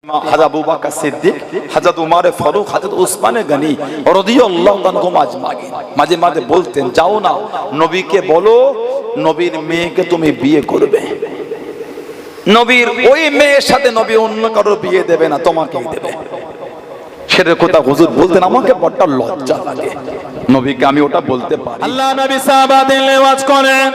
হযরত আবু বকর সিদ্দিক, হযরত উমর ফারুক, হযরত উসমান গনি রাদিয়াল্লাহু আনহুম আজমাইন মাঝে মাঝে বলতেন, যাও না নবীকে বলো নবীর মেয়েকে তুমি বিয়ে করবে, নবীর ওই মেয়ের সাথে নবী অন্য কারো বিয়ে দেবে না, তোমাকেই দেবে। সেটার কথা হুজুর বলতেন, আমাকে বড় লজ্জা লাগে, নবীকে আমি ওটা বলতে পারি। আল্লাহ নবী সাহাবাদের ওয়াজ করেন,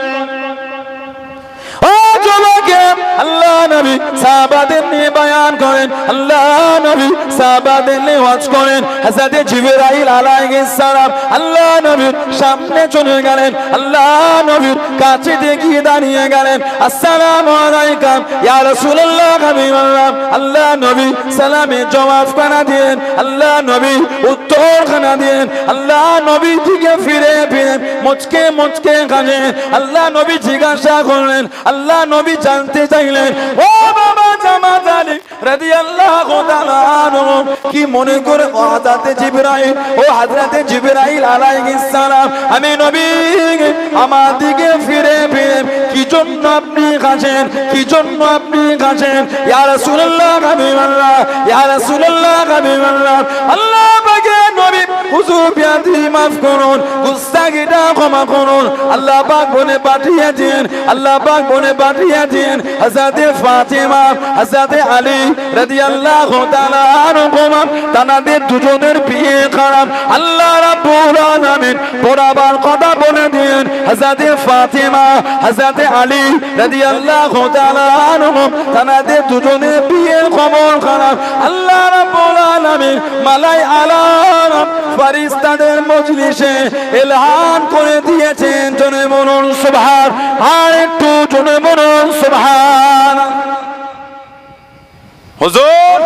ও যুবকে আল্লাহ নবী সাহাবাদের নিয়ে বয়ান করেন, আল্লাহ নবী সাহাবাদের নিয়ে ওয়াজ করেন। হযরত জিবরাইল আলাইহিস সালাম আল্লাহ নবীর সামনে চলে গেলেন, আল্লাহ নবীর কাছে গিয়ে দাঁড়িয়ে গেলেন, আসসালামু আলাইকুম ইয়া রাসূলুল্লাহ হাবিবাল্লাহ। আল্লাহ নবী সালামের জবাব খানা দিলেন, আল্লাহ নবী উত্তর খানা দিলেন, আল্লাহ নবী দিকে ফিরে ফিরে মুচকে মুচকে কাঁদেন। আল্লাহ নবী জিজ্ঞাসা করলেন, আল্লাহ নবী জানতে চাইলেন, ও বাবা জামাত আলী রাদিয়াল্লাহু তাআলা আনহু কি মনে করে হযরত জিবরাইল, ও হযরত জিবরাইল আলাইহিস সালাম আমি নবী আমার দিকে ফিরে ফিরে কি জন্য আপনি কাঁদেন, কি জন্য আপনি কাঁদেন? ইয়া রাসূলুল্লাহ হাবিবাল্লাহ, ইয়া রাসূলুল্লাহ হাবিবাল্লাহ। আল্লাহ পাকে নবী হুজুর বিয়াদি মাফ করুন, গুস্তাখিটা ক্ষমা করুন। আল্লাহ পাক বলে পাঠিয়েছেন, আল্লাহ পাক বলে পাঠিয়েছেন হযরত ফাতিমা, হযরত আলী রাদিয়াল্লাহু তাআলা আনহুমা তাদের দুজনের বিয়ে খারাপ। আল্লাহ রাব্বুল আলামিন বরাবর কথা বলে দিন, হযরত ফাতিমা, হযরত আলী রাদিয়াল্লাহু তাআলা আনহুম তাদের দুজনের বিয়ে খবর খারাপ। আল্লাহ রাব্বুল আলামিন মালাই আলা ফেরেশতাদের মজলিসে এলান করে দিয়েছেন, জনে বলুন সুবহান, আর একটু জনে বলুন সুবহান। হুজুর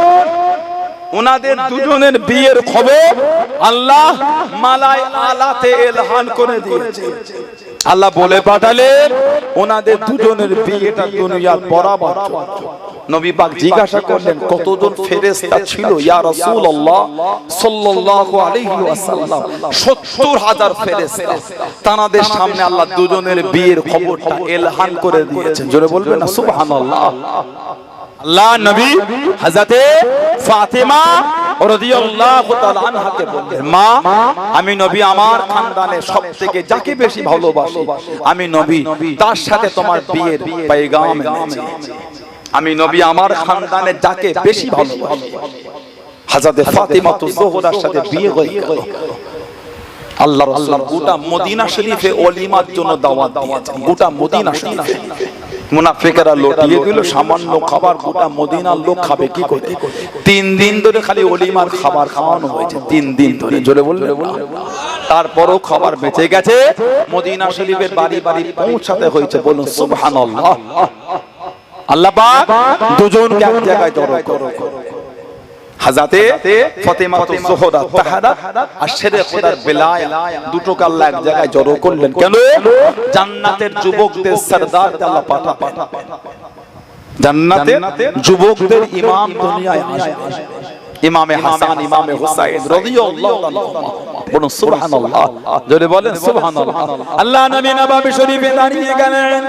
ওনাদের দুজনের বিয়ের খবর আল্লাহ মালাই আলাতে এলান করে দিয়েছে। আল্লাহ বলে পাঠালেন ওনাদের দুজনের বিয়েটা দুনিয়ার বরাবর চলবে। নবী পাক জিজ্ঞাসা করলেন, কতজন ফেরেশতা ছিল ইয়া রাসূলুল্লাহ সাল্লাল্লাহু আলাইহি ওয়াসাল্লাম? ৭০,০০০ ফেরেশতা। তাদের সামনে আল্লাহ দুজনের বিয়ের খবরটা এলান করে দিয়েছেন। জোরে বলবেন না সুবহানাল্লাহ। আল্লাহ নবী হযরত ফাতিমা রাদিয়াল্লাহু তাআলা আনহাকে বললেন, মা আমি নবী আমার খানদানে সবথেকে যাকে বেশি ভালোবাসি, আমি নবী তার সাথে তোমার বিয়ের পয়গাম এনেছি। আমি নবী আমার খানদানে যাকে বেশি ভালোবাসি, হযরত ফাতিমা যোহরার সাথে বিয়ে হয়ে গেল। আল্লাহ রাসূল গোটা মদিনা শরীফে ওলিমার জন্য দাওয়াত দিয়েছেন। গোটা মদিনা শরীফে মুনাফিকরা লটিয়ে দিল সামান্য খাবার, গোটা মদিনার লোক খাবে কি করে? 3 দিন ধরে খালি ওলিমার খাবার খাওয়ানো হয়েছে, 3 দিন ধরে। জোরে বললেন। তারপরও খাবার বেঁচে গেছে, মদিনা শরীফের বাড়ি বাড়ি পৌঁছাতে হয়েছে। বলুন সুবহানাল্লাহ। আল্লাহ পাক দুজনকে এক জায়গায় জড়ো করো, হযরতে ফাতিমা যোহরা তাহারা আর শেরে খোদার বেলায় দুটোকে আল্লাহ এক জায়গায় জড়ো করলেন। কেন? জান্নাতের যুবকদের সরদার আল্লাহ পাঠাবেন, জান্নাতের যুবকদের ইমাম দুনিয়ায় আসবে। ইমামে হাসান, ইমামে হুসাইন রাদিয়াল্লাহু আনহুমা। বলুন সুবহানাল্লাহ। জোরে বলেন সুবহানাল্লাহ। আল্লাহ নবী নববী শরীফে দাঁড়িয়ে গেলেন,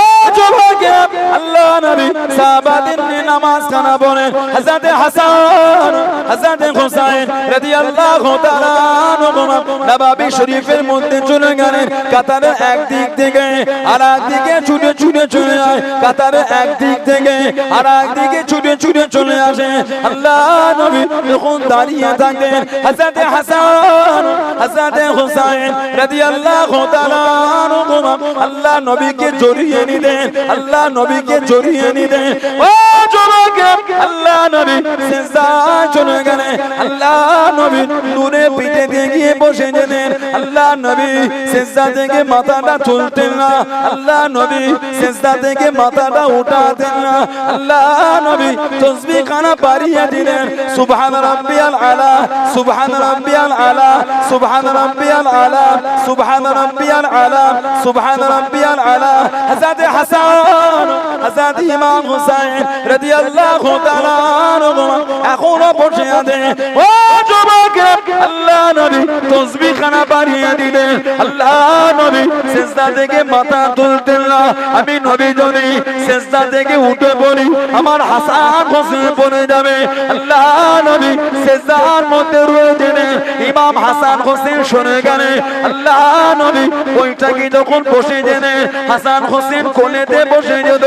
ও যুবকে আল্লাহ নবী সাহাবাদের নিয়ে নামাজ কানা পড়েন। হযরত হাসান, হযরত হুসাইন রাদিয়াল্লাহু তাআলা আনহুমা নববী শরীফের মধ্যে চলে গেলেন। কাতারের এক দিক থেকে আর এক দিকে ছুটে ছুটে চলে যায়, কাতারের এক দিক থেকে আর এক দিকে ছুটে ছুটে চলে আসে। আল্লাহ নবী যখন দাঁড়িয়ে থাকেন, হযরত হাসান, হযরত হুসাইন রাদিয়াল্লাহু তাআলা আনহুমা আল্লাহ নবীকে জড়িয়ে নিলেন, আল্লাহ নবীকে জড়িয়ে নিলেন। ও যুবকে আল্লাহ নবী সিজদায় চলে গেলেন, আল্লাহ নবী নূরে পিঠে দিয়ে গিয়ে বসে গেলেন। আল্লাহ নবী সিজদা থেকে মাথাটা তুলতেন না, আল্লাহ নবী সিজদা থেকে মাথাটা উঠাতেন না। আল্লাহ নবী তাসবিহ খানা পারিয়ে দিলেন, সুবহান রাব্বিয়াল আলা, সুবহান রাব্বিয়াল আলা, সুবহান রাব্বিয়াল আলা, সুবহান রাব্বিয়াল আলা, সুবহান রাব্বিয়াল আলা। হযরত হাসান, হযরত ইমাম হুসাইন রাদিয়াল্লাহু তাআলা আনহুমা এখনো বসে আছেন। ও যুবক আল্লাহ নবী তাসবিহ খানা বাড়িয়ে দিলেন। আল্লাহ নবী সিজদা থেকে মাথা তুলতেন না। আমি নবী যদি সিজদা থেকে উঠে পড়ি আমার হাসান হোসেন পড়ে যাবে। আল্লাহ নবী সিজদার মধ্যে রয়েছেন, ইমাম হাসান হোসেন শুনে গেলেন। আল্লাহ নবী ওইটাকে যখন বসে জেনে হাসান হোসেন কোলেতে বসে যেত।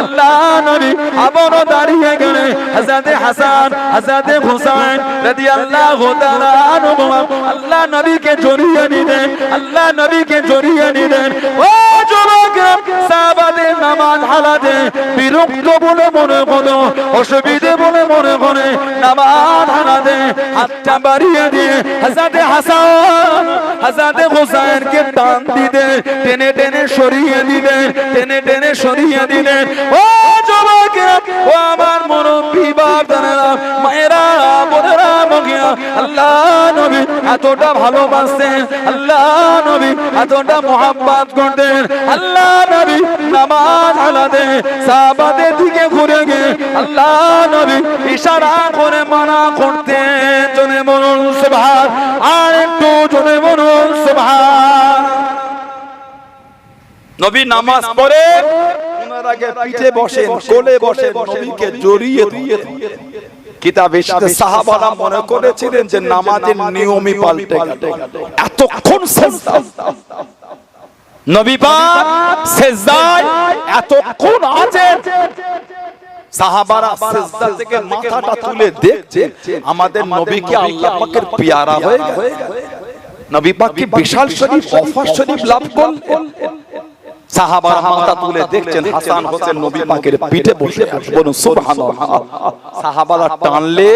আল্লাহ নবী আবারও দাঁড়িয়ে গেলেন। হযরতে হাসান হযরতে হুসাইন রাদিয়াল্লাহু তাআলা আনহু আল্লাহ নবীকে জড়িয়ে নিলেন। আল্লাহ নবীকে জড়িয়ে নিলেন। ও যুবকেরা, সাহাবাদের নামাজ হালাতে বিরক্ত বলে মনে করো, অসুবিধে বলে মনে করে নামাজ হালাতে হাতটা বাড়িয়ে দিয়ে হযরতে হাসান হযরতে হুসাইনকে টান দিলেন, টেনে টেনে সরিয়ে দিলেন, টেনে টেনে সরিয়ে দিলেন। ও যুবকেরা, ও আমার মুরব্বি বাবারা, মায়েরা, বোনেরা, মহিলা, আল্লাহ নবী এতটা ভালোবাসতেন, আল্লাহ নবী এতটা মোহাব্বত করতেন। আল্লাহ নবী নামাজ হালাতে সাহাবাদের দিকে ঘুরে গিয়ে আল্লাহ নবী ইশারা করে মানা করতেন। জোরে বলুন সুবহান, আর একটু জোরে বলুন সুবহান। নবী নামাজ পড়ে ওনার আগে পিঠে বসেন, কোলে বসেন, নবীকে জড়িয়ে ধরে। কিতাবে এসেছে সাহাবারা মনে করেছিলেন যে নামাজের নিয়মই পাল্টে গেল। এতক্ষণ সিজদা নবী পাক সিজদায় এতক্ষণ আছেন, সাহাবারা সিজদা থেকে মাথাটা তুলে দেখছে আমাদের নবী কি আল্লাহ পাকের পেয়ারা হয়ে গেল। নবী পাক কি বিশাল শরীফ অফার শরীফ লাভ করলেন। সাহাবারা মাথা তুলে দেখছেন হাসান হোসেন নবী পাকের পিঠে বসে আছে। বলুন সুবহানাল্লাহ। সাহাবারা টানলে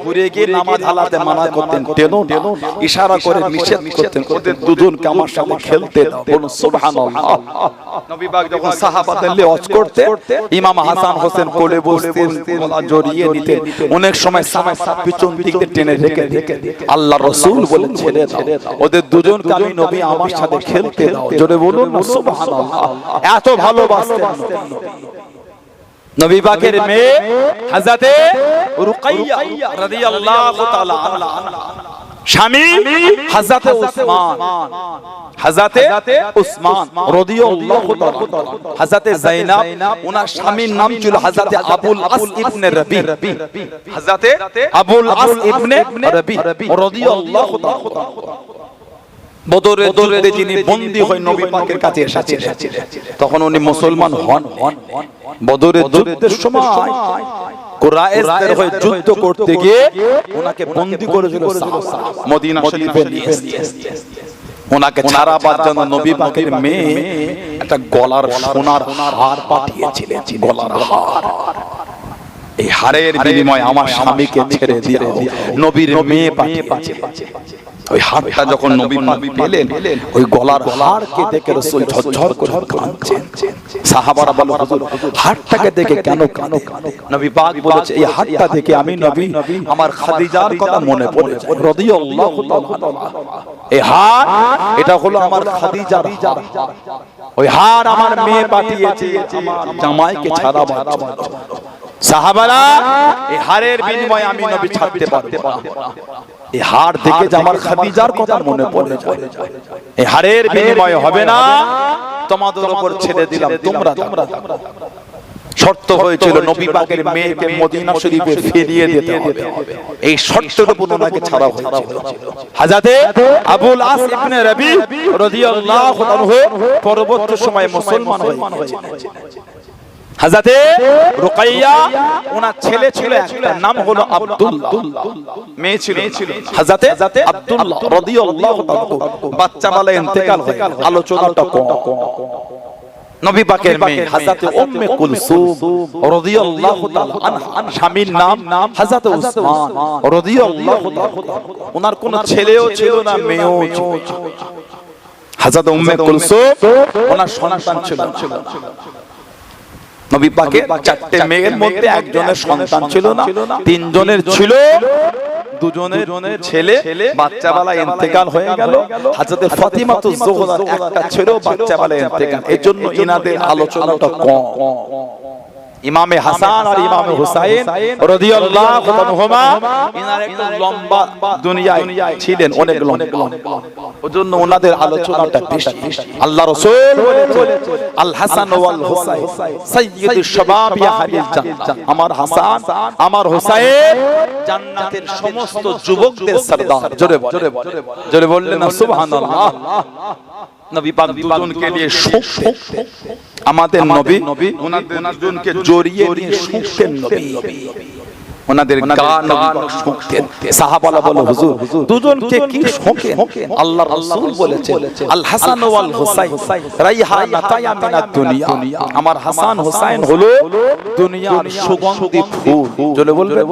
ঘুরে গিয়ে নামাজ হালাতে মানা করতেন, টেনো না, ইশারা করে নিষেধ করতেন, ওদের দুজনকে আমার সাথে খেলতে দাও। বলুন সুবহানাল্লাহ। নবী পাক যখন সাহাবাদের লিওয়াজ করতে ইমাম হাসান হোসেন কোলে বসতেন, গলা জড়িয়ে নিতেন। অনেক সময় সাহাবা পিছন দিক দিয়ে টেনে রেখে দিতেন। আল্লাহর রাসূল বলেন ছেড়ে দাও, ওদের দুজনকে আমি নবী আমার সাথে খেলতে দাও। জোরে বলুন সুবহানাল্লাহ। এত ভালোবাসতেন নবী পাকের মেয়ে হযরতে রুকাইয়া রাদিয়াল্লাহু তাআলা আনহা, স্বামী হযরতে উসমান, হযরতে উসমান রাদিয়াল্লাহু তাআলা, হযরতে যায়েনব ওনার স্বামীর নাম ছিল হযরতে আবুল আস ইবনে রবি, হযরতে আবুল আস ইবনে রবি রাদিয়াল্লাহু তাআলা। বদরের যুদ্ধে যিনি বন্দী হয়ে নবী পাকের কাছে এসেছিলেন, তখন উনি মুসলমান হন। বদরের যুদ্ধের সময় কুরাইশদের হয়ে যুদ্ধ করতে গিয়ে ওনাকে বন্দী করেছিল সাহাবা, মদিনা শরীফে নিয়ে এসেছে। ওনাকে ছাড়াবার জন্য নবী পাকের মেয়ে একটা গলার সোনার হার পাঠিয়েছিলেন, গলার হার। এই হারের বিনিময়ে আমার স্বামীকে ছেড়ে দিয়ে নবীর মেয়ে পাঠিয়েছিলেন। ওই হারটা যখন নবী পাক পেলেন, ওই গলার হারকে দেখে রাসূল ঝরঝর করে কাঁদছেন। সাহাবারা বলে, হুজুর হারটাকে দেখে কেন কাঁদো? নবী পাক বলেছে, এই হারটা দেখে আমি নবী আমার খাদিজার কথা মনে পড়ে যায় রাদিয়াল্লাহু তাআলা। এই হার, এটা হলো আমার খাদিজার হার। ওই হার আমার মেয়ে পাঠিয়েছে আমার জামাইকে ছাড়াবার জন্য। সাহাবারা, এই হারের বিনিময়ে আমি নবী ছাড়তে পারবো না। এই হার দেখে যে আমার খাদিজার কথা মনে পড়ে যায়। এই হারের বিনিময়ে হবে না, তোমাদের উপর ছেড়ে দিলাম, তোমরা শর্ত হয়েছিল নবী পাকের মেয়েকে মদিনা শরীফে ফিরিয়ে দিতে হবে। এই শর্তের উপর ওনাকে ছাড়া হয়েছিল। হযরতে আবুল আস ইবনে রবি রাদিয়াল্লাহু আনহু পরবর্তী সময়ে মুসলমান হয়েছিলেন। হযরতে রুকাইয়া ওনার ছেলে ছিল, একটা নাম হলো আব্দুল্লাহ, মেয়ে ছিল হযরতে আব্দুল্লাহ রাদিয়াল্লাহু তাআলা। বাচ্চা বলে ইন্তেকাল হয়ে গেল। আলোচনাটা কম। নবী পাকের মেয়ে হযরতে উম্মে কুলসুম রাদিয়াল্লাহু তাআলা আনহা, স্বামীর নাম হযরতে উসমান রাদিয়াল্লাহু তাআলা। ওনার কোনো ছেলেও ছিল না, মেয়েও ছিল। হযরতে উম্মে কুলসুম ওনার সন্তান ছিল। নবী পাকের চারটে মেয়ের মধ্যে একজনের সন্তান ছিল না, তিনজনের ছিল। দুজনের ছেলে বাচ্চাবেলা ইন্তেকাল হয়ে গেল। হযরতে ফাতিমাতুজ যোহরার একটা ছিল, বাচ্চাবেলা ইন্তেকাল। এজন্য ইনাদের আলোচনাটা কম। ইমামে হাসান আর ইমামে হুসাইন রাদিয়াল্লাহু আনহুমা ইনার একটা লম্বা দুনিয়ায় ছিলেন, অনেক লম্বা, ওজন্য ওনাদের আলোচনাটা বেশি। আল্লাহ রাসূল বলেছেন আল হাসান ওয়াল হুসাইন সাইয়্যিদুশ শাবাব আহলিল জান্নাহ, আমার হাসান আমার হুসাইন জান্নাতের সমস্ত যুবকদের সরদার। জোরে বললেন না সুবহানাল্লাহ। নবী পাক দুজনকে নিয়ে শুনতেন, আমাদের নবী ওনাদের দুজনকে জড়িয়ে নিয়ে শুনতেন নবী, ওনাদের গান নবী পাক শুনতেন। সাহাবারা বলে হুজুর দুজনকে কি শোকেন? আল্লাহ রাসূল বলেছেন আল হাসান ওয়াল হুসাইন রাইহানাতায়া মিনাদ দুনিয়া, আমার হাসান হুসাইন হলো দুনিয়ার সুগন্ধি ফুল। জোরে বলবে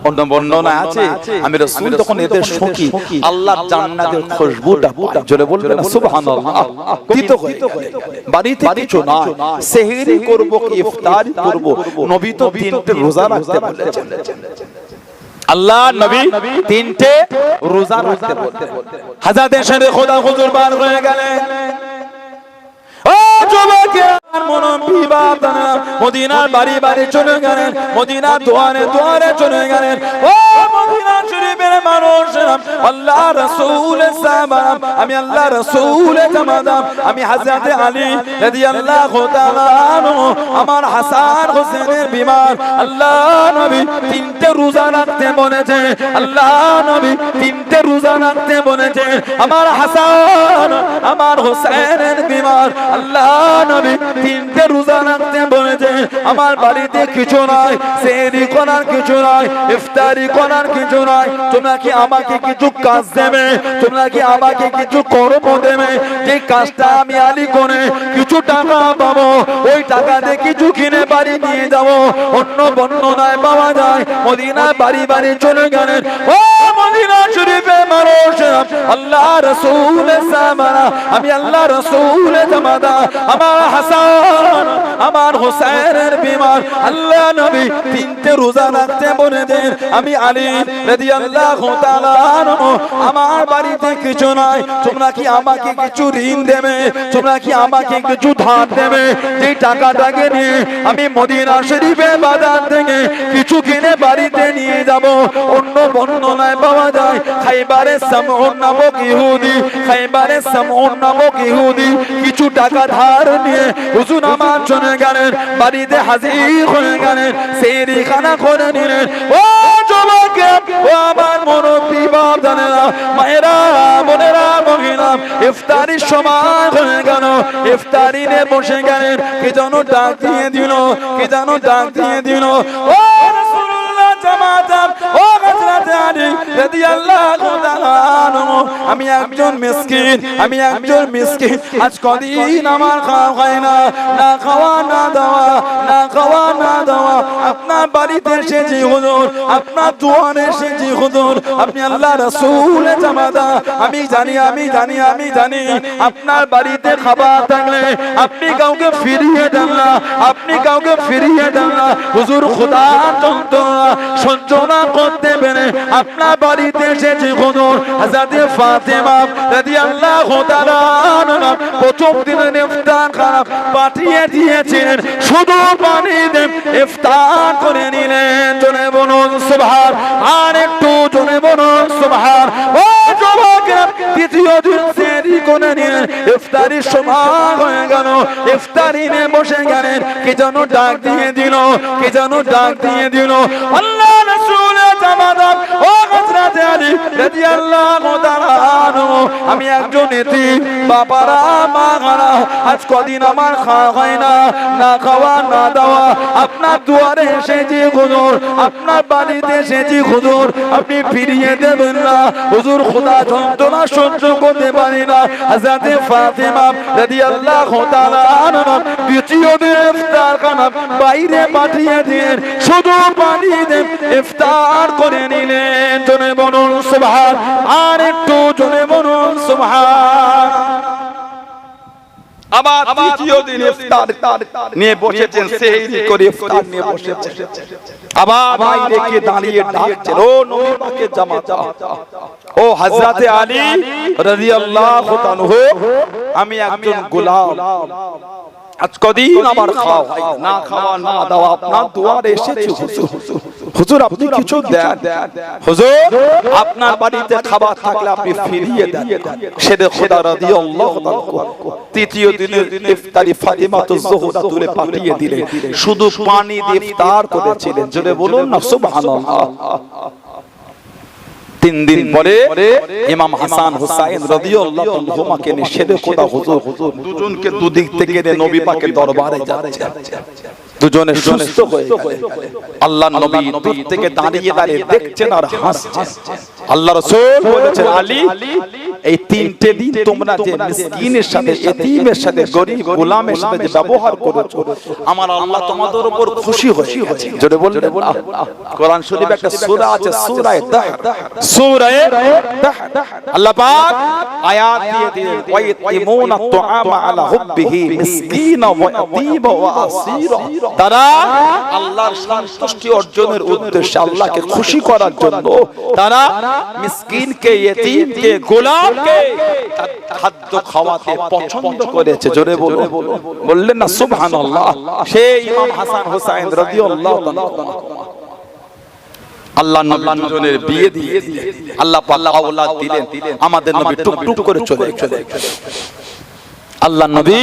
অন্য বর্ণনা আছে আমি রাসূল তখন এদের শুকি আল্লাহর জান্নাতের খুশবুটা পাই। জোরে বলবে না সুবহানাল্লাহ। দিত বাড়িতে কিছু না, সেহরি করব কি ইফতারি করব, নবী তো তিনটে রোজা রাখতে বলেছেন। আল্লাহ নবী তিনটে রোজা রাখতে বলেছেন। হযরত শেরে খোদা হুজুর বার হয়ে গেলেন। ও যুবকেরা মনোবি বাপদানা মদিনার বাড়ি বাড়ি চলে গেলেন, মদিনার দুয়ারে দুয়ারে চলে গেলেন। ও মদিনা শরীফের মানুষেরা, আল্লাহ রাসূলের সাহাবা, আমি আল্লাহ রাসূলের জামাদার, আমি হযরত আলী রাদিয়াল্লাহু তাআলা আনহু, আমার হাসান হোসেনের বিমার। আল্লাহ নবী তিনটে রোজা রাখতে বলেছে, আল্লাহ নবী তিনটে রোজা রাখতে বলেছে। আমার হাসান আমার হোসেনের বিমার, আল্লাহ নবী তিনটে রোজা রাখতে বলেছে। আমার বাড়িতে কিছু নাই, সেহরি করার কিছু নাই, ইফতারি করার কিছু নাই। তোমরা কি আমাকে কিছু কাজ দেবে? তোমরা কি আমাকে কিছু কর্ম দেবে? যে কাজটা আমি আলী করে কিছু টাকা পাবো, ওই টাকা দিয়ে কিছু কিনে বাড়ি নিয়ে যাবো। অন্য বর্ণনায় পাওয়া যায় মদিনায় বাড়ি বাড়ি চলে গেলেন। ও মদিনা শরীফে মানুষেরা, আল্লাহ রাসূলের সাহাবারা, আমি আল্লাহ রাসূলের জামাতা, আমার হাসান আমার হোসেনের বিমার। আল্লাহ নবী তিনটে রোজা রাখতে বলে দেন। আমি আলী রাদিয়াল্লাহু তাআলা আনহু, আমার বাড়িতে কিছু নাই, তোমরা কি আমাকে কিছু ঋণ দেবে? তোমরা কি আমাকে কিছু ধার দেবে? যে টাকাটাকে নিয়ে আমি মদিনা শরীফে বাজার থেকে কিছু কিনে বাড়িতে নিয়ে যাব। অন্য বর্ণনায় পাওয়া যায় খাইবারে সামউন নামক ইহুদি, খাইবারে সামউন নামক ইহুদি কিছু টাকা ধার নিয়ে হুজুর আমার চলে গেলেন, বাড়িতে হাজির হয়ে গেলেন, সেহরি খানা করে নিলেন। ও যুবকেরা, ও আমার মুরব্বি বাপদানেরা, মায়েরা, বোনেরা, মহিলা, ইফতারির সময় হয়ে গেল, ইফতারি নিয়ে বসে গেলেন। কে যেন ডাক দিয়ে দিল, কে যেন ডাক দিয়ে দিল। ও রাসূলুল্লাহ জামাতা, ও হযরত আলী রাদিয়াল্লাহু তাআলা আনহু, আমি একজন মিসকিন, আমি একজন মিসকিন। আজ কদিন আমার খাওয়া হয় না, না খাওয়া না দাওয়া, না খাওয়া না দাওয়া। আপনার বাড়িতে এসেছি হুজুর, আপনার দুয়ারে এসেছি হুজুর, আপনি আল্লাহ রাসূলের জামাতা। আমি জানি আমি জানি আমি জানি আপনার বাড়িতে খাবার থাকলে আপনি কাউকে ফিরিয়ে দেন না, আপনি কাউকে ফিরিয়ে দেন না। হুজুর খোদার যন্ত্রণা সহ্য না করতে পেরে আপনার বাড়িতে এসেছি হুজুর। হযরত ফাতেমা রাদিয়াল্লাহু তাআলা আনহা প্রথম দিনের ইফতার খানা পাঠিয়ে দিয়েছিলেন, শুধু পানি দিয়ে ইফতার করে নিলেন। জোরে বলুন সুবহান, আর একটু জোরে বলুন সুবহান। ও যুবকেরা, দ্বিতীয় দিন সেহরি করে নিলেন, ইফতারির সময় হয়ে গেল, ইফতারি নিয়ে বসে গেলেন। কে যেন ডাক দিয়ে দিল, কে যেন ডাক দিয়ে দিল। আল্লাহ রাসূলের জামাতা, ও হযরত আলী রাদিয়াল্লাহু তাআলা আনহু, আমি একজন এতিম, বাবারা মারা, আজ কদিন আমার খাওয়া হয় না, না খাওয়া না দাওয়া। আপনার দুয়ারে এসেছি হুজুর, আপনার বাড়িতে এসেছি হুজুর, আপনি ফিরিয়ে দেবেন না। হুজুর খোদা যন্ত্রণা সহ্য করতে পারি না। হযরত ফাতেমা রাদিয়াল্লাহু তাআলা আনহা দ্বিতীয় দিন ইফতার খানা বাইরে পাঠিয়ে দিয়ে শুধু পানি দিয়ে ইফতার করে নিলেন। জোরে বলুন সুবহান, আর একটু জোরে বলুন সুবহান। আবার তৃতীয় দিন ইফতার নিয়ে বসেছেন, সেহরি করে ইফতার নিয়ে বসেছেন। আবার বাইরে কে দাঁড়িয়ে ডাকছেন, ও নবী পাকের জামাতা, ও হযরত আলী রাদিয়াল্লাহু তাআলা আনহু, আমি একজন গোলাম, আজ কদিন আমার খাওয়া হয় না, খাওয়া না দাওয়া আপনার দুয়ারে এসেছি হুজুর। হুজুর আপনি কিছু দেন, হুজুর আপনার বাড়িতে খাবার থাকলে আপনি ফিরিয়ে দেন। শেরে খোদা রাদিয়াল্লাহু তাআলা তৃতীয় দিনের ইফতারি ফাতিমাতুজ জোহরা তুলে পাঠিয়ে দিলেন, শুধু পানি দিয়ে ইফতার করেছিলেন। জোরে বলুন না সুবহানাল্লাহ। 3 দিন পরে ইমাম হাসান হুসাইন রাদিয়াল্লাহু আনহুমাকে নিয়ে শেরে খোদা হুজুর দুজনকে দুদিক থেকে নবী পাকের দরবারে যাচ্ছে। দুজনে সুস্থ হয়ে গেলেন। আল্লাহর নবী দূর থেকে দাঁড়িয়ে দাঁড়িয়ে দেখছেন আর হাসছেন। আল্লাহ রাসূল বলেছেন, আলী এই 3টে দিন তোমরা যে মিসকিনের সাথে, এতিমের সাথে, গরীব গোলামের সাথে যে ব্যবহার করেছো, আমার আল্লাহ তোমাদের উপর খুশি হয়ে গেছে। জোরে বললেন না? কোরআন শরীফে একটা সূরা আছে, সূরা দাহর। সূরা দাহর আল্লাহ পাক আয়াত দিয়ে দিলেন, ওয়াইতিমুনা তুআমা আলা হুব্বিহি মিসকিনা ওয়া ইয়াতীমা ওয়া আসীরা। তারা আল্লাহর সন্তুষ্টি অর্জনের উদ্দেশ্যে, আল্লাহকে খুশি করার জন্য তারা মিসকিনকে, ইয়েতিমকে, গোলামকে খাদ্য খাওয়াতে পছন্দ করেছে। জোরে বললেন না সুবহানাল্লাহ। সেই ইমাম হাসান হুসাইন রাদিয়াল্লাহু তাআলা আল্লাহ নবী দুজনের বিয়ে দিয়ে আল্লাহ পাক আওলাদ দিলেন। আমাদের নবী টুকটুক করে চলে গেলেন। আল্লাহ নবী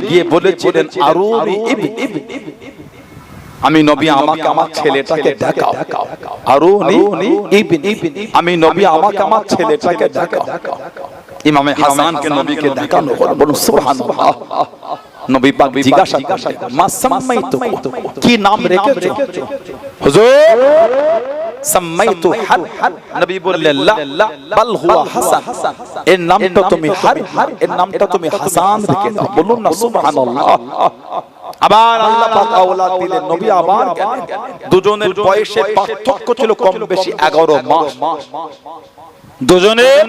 গিয়ে বলেছিলেন, আরুনি ইবনি, আমি নবী আমাকে আমার ছেলেটাকে দেখাও। আরুনি ইবনি, আমি নবী আমাকে আমার ছেলেটাকে দেখাও। ইমামে হাসানকে নবীকে দেখানো হলো। বলুন সুবহানাল্লাহ। নবী পাক জিজ্ঞাসা করলেন, মা সাম্মাইতু, কি নাম রেখেছো? হুজুর সাম্মাইতু হার। নবী বললেন, লা বাল হুয়া হাসান, এর নামটা তুমি হার, এর নামটা তুমি হাসান রেখে দাও। বলুন না সুবহানাল্লাহ। আবার আল্লাহ পাক আওলাদ দিলেন, নবী আবার গেলেন। দুজনের বয়সের পার্থক্য ছিল কম বেশি 11 মাস। দুজনের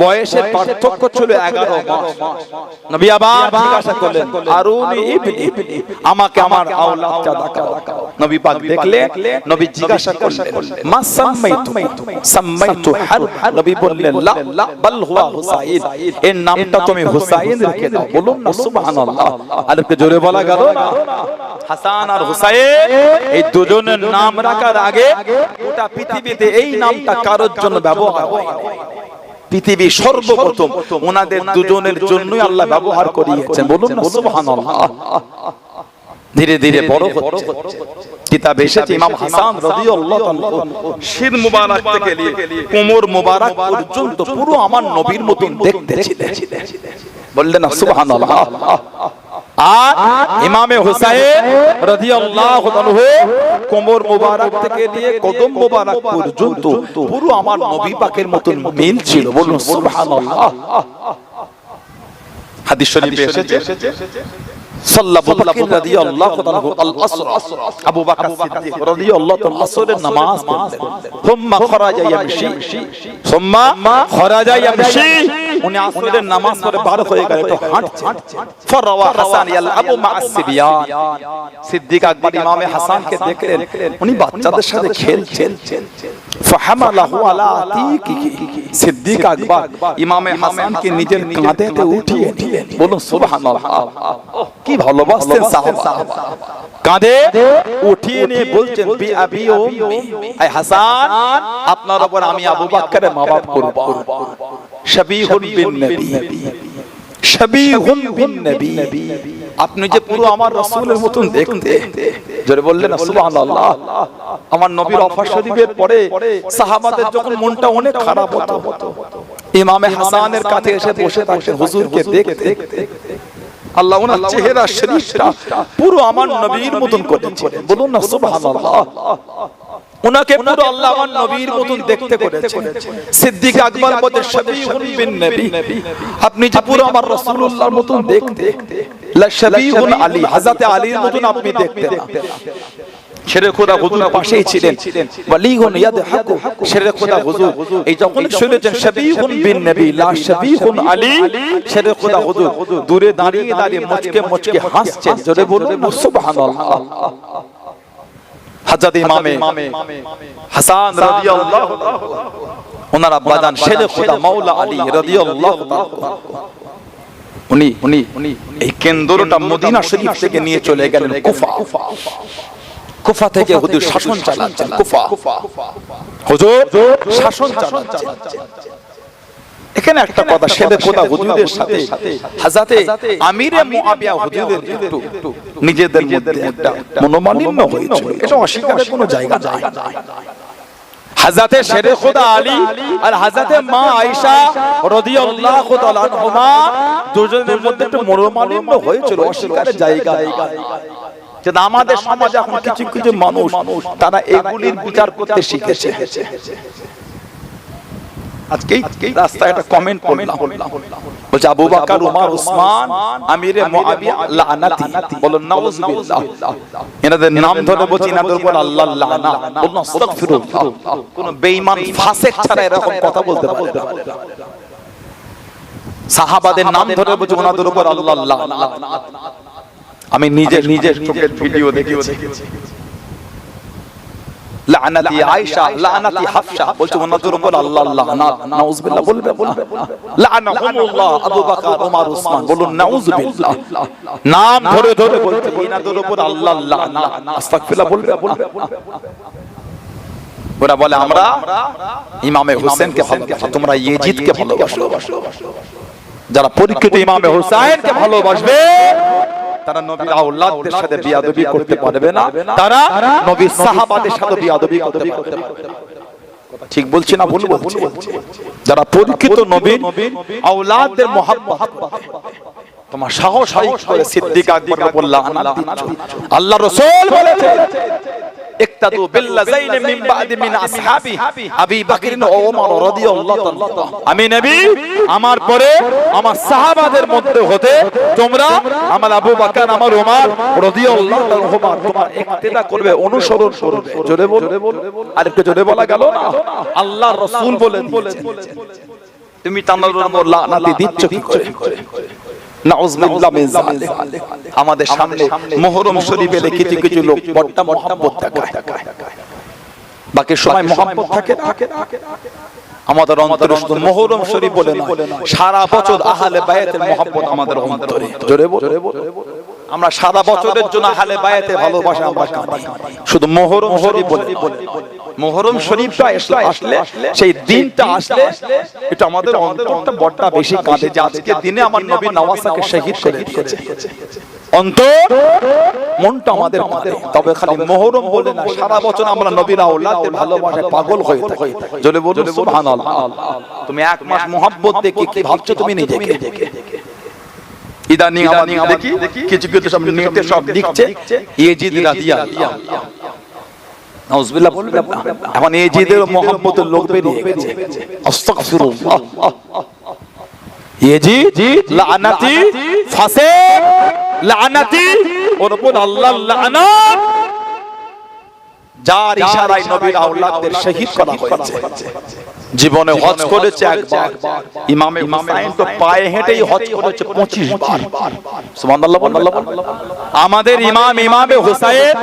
বয়সের পার্থক্য ছিল 11 মাস। নবী আবার জিজ্ঞাসা করলেন, আরুনি ইবনি, আমাকে আমার আওলাদটা দেখাও। নবী পাক দেখলেন, নবী জিজ্ঞাসা করলেন, মা সাম্মাইতু? সাম্মাইতু হার। নবী বললেন, লা বাল হুয়া হুসাইন, এর নামটা তুমি হুসাইন রেখে দাও। বলুন না সুবহানাল্লাহ। আর একটু জোরে বলা গেল না? হাসান আর হুসাইন এই দুজনের নাম রাখার আগে গোটা পৃথিবীতে এই নামটা কারোর জন্য ব্যবহার হয়। পৃথিবী সর্বপ্রথম ওনাদের দুজনের জন্যই আল্লাহ ব্যবহার করিয়েছেন। বলুন না সুবহানাল্লাহ। ধীরে ধীরে বড় হচ্ছে। কিতাব এসেছে, ইমাম হাসান রাদিয়াল্লাহু তাআলা শির মুবারক থেকে নিয়ে কোমর মুবারক পর্যন্ত পুরো আমার নবীর মতন দেখতে ছিলেন। বললেন না সুবহানাল্লাহ। আর ইমামে হুসাইন রাদিয়াল্লাহু তাআলা কোমর মুবারক থেকে নিয়ে কদম মুবারক পর্যন্ত পুরো আমার নবী পাকের মতন মিল ছিল। বলুন সুবহানাল্লাহ। হাদিস শরীফে এসেছে, সাল্লাল্লাহু আলাইহি রাদিয়াল্লাহু তাআলা আল আসর, আবু বকর সিদ্দিক রাদিয়াল্লাহু তাআলা আসরের নামাজ পড়লেন। সুম্মা খরাজা ইয়ামশি, সুম্মা খরাজা ইয়ামশি, উনি আসরের নামাজ পড়ে বার হয়ে গেলেন, তো হাঁটছেন। ফারাওয়া হাসান ইয়ালআবু মা'আস সিবিয়ান, সিদ্দিক আকবর ইমামে হাসানকে দেখলেন উনি বাচ্চাদের সাথে খেলছেন। ফাহামালাহু আলা আতিকিহি, সিদ্দিক আকবর ইমামে হাসানকে নিজের কাঁধেতে উঠিয়ে নিলেন। বলুন সুবহানাল্লাহ। কি ভালোবাসতেন সাহাবা। কাঁধে উঠিয়ে নিয়ে বলছেন, বি আবি ও উম্মি, আয় হাসান আপনার উপর আমি আবু বকরের মা-বাপ কুরবান। শাবিহুন বিন নবী, শাবিহুন বিন নবী, আপনি যে পুরো আমার রাসূলের মতন দেখতে। জোরে বললেন না সুবহানাল্লাহ। আমার নবীর ওফাত শরীফের পরে সাহাবাদের যখন মনটা অনেক খারাপ হতো, ইমামে হাসানের কাছে এসে বসে থাকতেন হুজুরকে দেখতে। আল্লাহ ওনার চেহারা শরীফটা পুরো আমার নবীর মতন করেছিলেন। বলুন না সুবহানাল্লাহ। উনাকে পুরো আল্লাহ আমার নবীর মতন দেখতে করেছেন। সিদ্দিক আকবর বলেন, শাবিহুন বিন নবী, আপনি যে পুরো আমার রাসূলুল্লাহর মতন দেখতে। লা শাবিহুন আলী, হযরত আলীর মতন আপনি দেখতে না। শেরে খোদা হুজুর পাশেই ছিলেন। ওয়ালিহুন ইয়াদহাকু, শেরে খোদা হুজুর এই যখন শুনেছেন শাবিহুন বিন নবী লা শাবিহুন আলী, শেরে খোদা হুজুর দূরে দাঁড়িয়ে দাঁড়িয়ে মুচকে মুচকে হাসছেন। জোরে বলুন না সুবহানাল্লাহ। হযরত ইমামে হাসান রাদিয়াল্লাহু তাআলা ওনার আব্বাজান শেরে খোদা মাওলা আলী রাদিয়াল্লাহু তাআলা উনি এই কেন্দ্রটা মদিনা শরীফ থেকে নিয়ে চলে গেলেন কুফা। কুফা থেকে হুজুর শাসন চালাচ্ছেন। কুফা হুজুর শাসন চালাচ্ছেন। এখানে একটা কথা, শেদে খোদা হুজুরের সাথে হযরতে আমিরে মুআবিয়া হুজুরের একটু নিজেদের মধ্যে একটা মনোমালিন্য হয়েছিল। এটা অস্বীকারের কোনো জায়গা নাই। হযরতে শেরে খোদা আলী আর হযরতে মা আয়েশা রাদিয়াল্লাহু তাআলা আনহুমা দুজনের মধ্যে একটু মনোমালিন্য হয়েছিল, অস্বীকারের জায়গা নাই। যে আমাদের সমাজে এখন কিছু কিছু মানুষ তারা এগুলির বিচার করতে শিখেছে। আজকেই রাস্তায় একটা কমেন্ট পড়লাম, বলছে আবু বকর, উমর, উসমান, আমিরে মুআবিয়া লানাতি। বলেন নাউযুবিল্লাহ। এনাদের নাম ধরে বলছি এনাদের উপর আল্লাহর লানাত। বলুন আস্তাগফিরুল্লাহ। কোন বেঈমান ফাসিক ছাড়া এরকম কথা বলতে পারে না। সাহাবাদের নাম ধরে বলছি ওনাদের উপর আল্লাহর লানাত। আমি নিজের চোখের ভিডিও দেখেছি। লানাতি আয়েশা, লানাতি হাফসা, বলছে ওনাদের উপর আল্লাহর লানাত। নাউযুবিল্লাহ বলবে। লানাহুমুল্লাহ আবু বকর, উমর, উসমান। বলুন নাউযুবিল্লাহ। নাম ধরে ধরে বলছে ওনাদের উপর আল্লাহর লানাত। আস্তাগফিরুল্লাহ বলবে। ওরা বলে আমরা ইমামে হোসেনকে ভালোবাসি, তোমরা ইয়াজিদকে ভালোবাসো। যারা পরীক্ষিত ইমামে হোসেনকে ভালোবাসবে তারা নবীর আওলাদদের সাথে বিয়াদবি করতে পারবে না, তারা নবীর সাহাবাদের সাথে বিয়াদবি করতে পারবে না। ঠিক বলছি না ভুল বলছি? যারা পরীক্ষিত নবীর আওলাদদের মুহাব্বত তোমার সাহস করে সিদ্দিক আকবর বললা আল্লাহ রাসূল বলেছে ইক্তাদু বিল্লাযাইন মিন বাদি মিন আসহাবি আবি বকর ও ওমর রাদিয়াল্লাহু তাআলা। আমি নবী, আমার পরে আমার সাহাবাদের মধ্যে হতে তোমরা আমার আবু বকর, আমার ওমর রাদিয়াল্লাহু তাআলা তোমার ইক্তেদা করবে, অনুসরণ করবে। জোরে বল। আরেকটু জোরে বলা গেল না? আল্লাহর রাসূল বলেন তুমি তাদের উপর লানাত দিচ্ছ কি করে? নাউযুবিল্লাহ মিন যালিক। আমাদের সামনে মুহররম শরীফে কিছু কিছু লোক বড় মুহাব্বত দেখায়, বাকি সময় মুহাব্বত থাকে না। আমাদের অন্তরে শুধু মুহররম শরীফ বলে না, সারা বছর আহলে বায়াতের মুহাব্বত আমাদের অন্তরে। জোরে বল। আমরা সারা বছরের জন্য আহলে বায়াতের ভালোবাসা আমরা কাঁদি, শুধু মুহররম শরীফ বলে। মুহররম শরীফটা আসলে, সেই দিনটা আসলে এটা আমাদের অন্তরটা বড়টা বেশি কাঁদে যে আজকে দিনে আমার নবী নওয়াসাকে শহীদ করে দিয়েছে। অন্তর মনটা আমাদের কাঁদে। তবে খালি মুহররম বলে না, সারা বছর আমরা নবীর আওলাদের ভালোবাসায় পাগল হয়ে থাকি। জোরে বলুন সুবহানাল্লাহ। তুমি এক মাস মুহাব্বত দেখে কি ভাবছো তুমি নিজেকে? ইদানিং দেখি কিছু কিছু সব নেটে সব লিখছে ইয়াজিদ রাদিয়াল্লাহু নাউযুবিল্লাহ বলবেন না। এখন ইয়াজিদের মুহাব্বতের লোক বেরিয়ে গেছে। আস্তাগফিরুল্লাহ। ইয়াজিদ লানাতি, ফাসিক, লানাতি, ওর উপর আল্লাহর লানাত। যার ইশারায় নবীর আওলাদদের শহীদ করা হয়েছে। জীবনে হজ করেছে একবার, ইমামে হুসাইন তো পায়ে হেঁটেই হজ করেছে 25 বার। সুবহানাল্লাহ। আমাদের ইমামে হুসাইন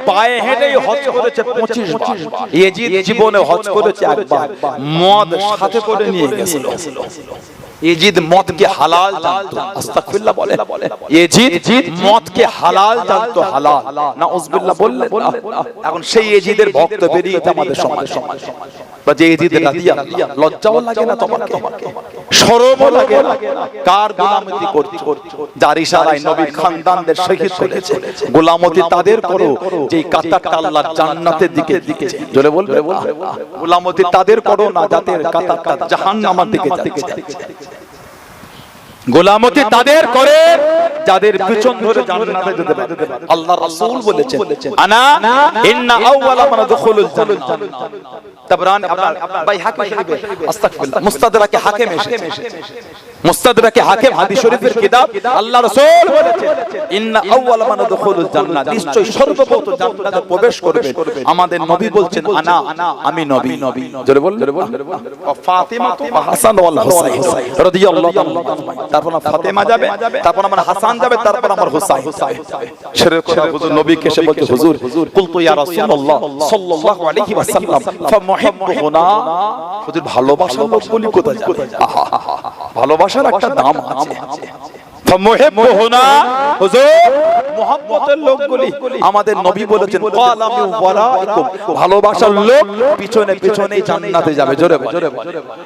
পায়ে হেঁটেই হজ করেছে 25 বার। ইয়াজিদ জীবনে হজ করেছে একবার, মদ সাথে করে নিয়ে গেছিল। ইয়াজিদ মদকে হালাল জানতো। আস্তাগফিরুল্লাহ বলে। ইয়াজিদ মদকে হালাল জানতো, হালাল। নাউযুবিল্লাহ বললেন। এখন সেই ইয়াজিদের ভক্ত বেরিয়েছে আমাদের সমাজ। বাজে ইয়াজিদ রাদিয়াল্লাহু, লজ্জাও লাগে না তোমাকে? শরমও লাগে না? কার গোলামতি করছো? যার ইশারায় নবীর খানদানদের শহীদ করেছে। গোলামতি তাদের করো যেই কাতারটা আল্লাহর জান্নাতের দিকে দিকেছে। জোরে বলবে। গোলামতি তাদের করো না যাদের কাতারটা জাহান্নামের দিকে যাচ্ছে। গোলামতি তাদের করে যাদের পিছন ধরে জান্নাতে যেতে পারে। আল্লাহর রাসূল বলেছেন আনা ইন্না আউওয়ালা মান দুখুলুল জান্নাহ। তাবরানি আপনার বাইহাকি শরীফে, আস্তাগফিরুল্লাহ, মুস্তাদরাকে হাকিম এসেছে। মুস্তাদরাকে হাকিম হাদিস শরীফের কিতাব। আল্লাহর রাসূল বলেছেন ইন্না আউওয়ালা মান দুখুলুল জান্নাহ, নিশ্চয়ই সর্বপ্রথম জান্নাতে প্রবেশ করবে আমাদের নবী। বলছেন আনা, আমি নবী। জোরে বল। ফাতিমা ও হাসান ওয়াল হুসাইন রাদিয়াল্লাহু তাআলা। তারপর ফাতেমা যাবে, তারপর আমার হাসান যাবে, তারপর আমার হুসাইন। শেরে কথা হুজুর নবীকে এসে বলতে, হুজুর কুলতু ইয়া রাসূলুল্লাহ সাল্লাল্লাহু আলাইহি ওয়াসাল্লাম ফামুহিব্বুনা। হুজুর ভালোবাসার লোক বলি কোথায় যাবে? ভালোবাসার একটা দাম আছে। ফামুহিব্বুহুনা হুজুর মুহাব্বতের লোকগুলি আমাদের নবী বলেছেন ক্বালামি ওয়ারাইকুম ভালোবাসার লোক পিছনে পিছনেই জান্নাতে যাবে জোরে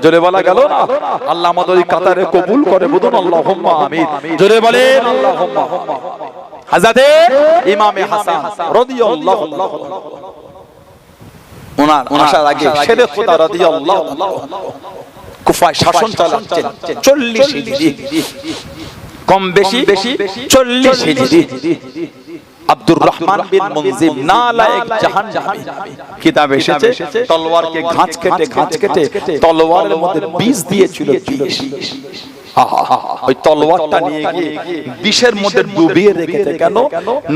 জোরে বলা গেল না আল্লাহ আমাদের এই কাতারে কবুল করে বলুন আল্লাহুম্মা আমিন জোরে বলেন আল্লাহুম্মা হযরতে ইমামে হাসান রাদিয়াল্লাহু আনহু ওনার আসার আগে শেরে খোদা রাদিয়াল্লাহু আনহু কুফায় শাসন চালাচ্ছেন 40 হিজরি কম বেশি 40 হিজরি আব্দুর রহমান বিন মুনজিম নালায়েক জাহান্নামী কিতাবে এসেছে তলোয়ারকে ঘাঁচ কেটে তলোয়ারের মধ্যে বিষ দিয়েছিল বিষ ওই তলোয়ারটা নিয়ে গিয়ে বিষের মধ্যে ডুবিয়ে রেখেছে কেন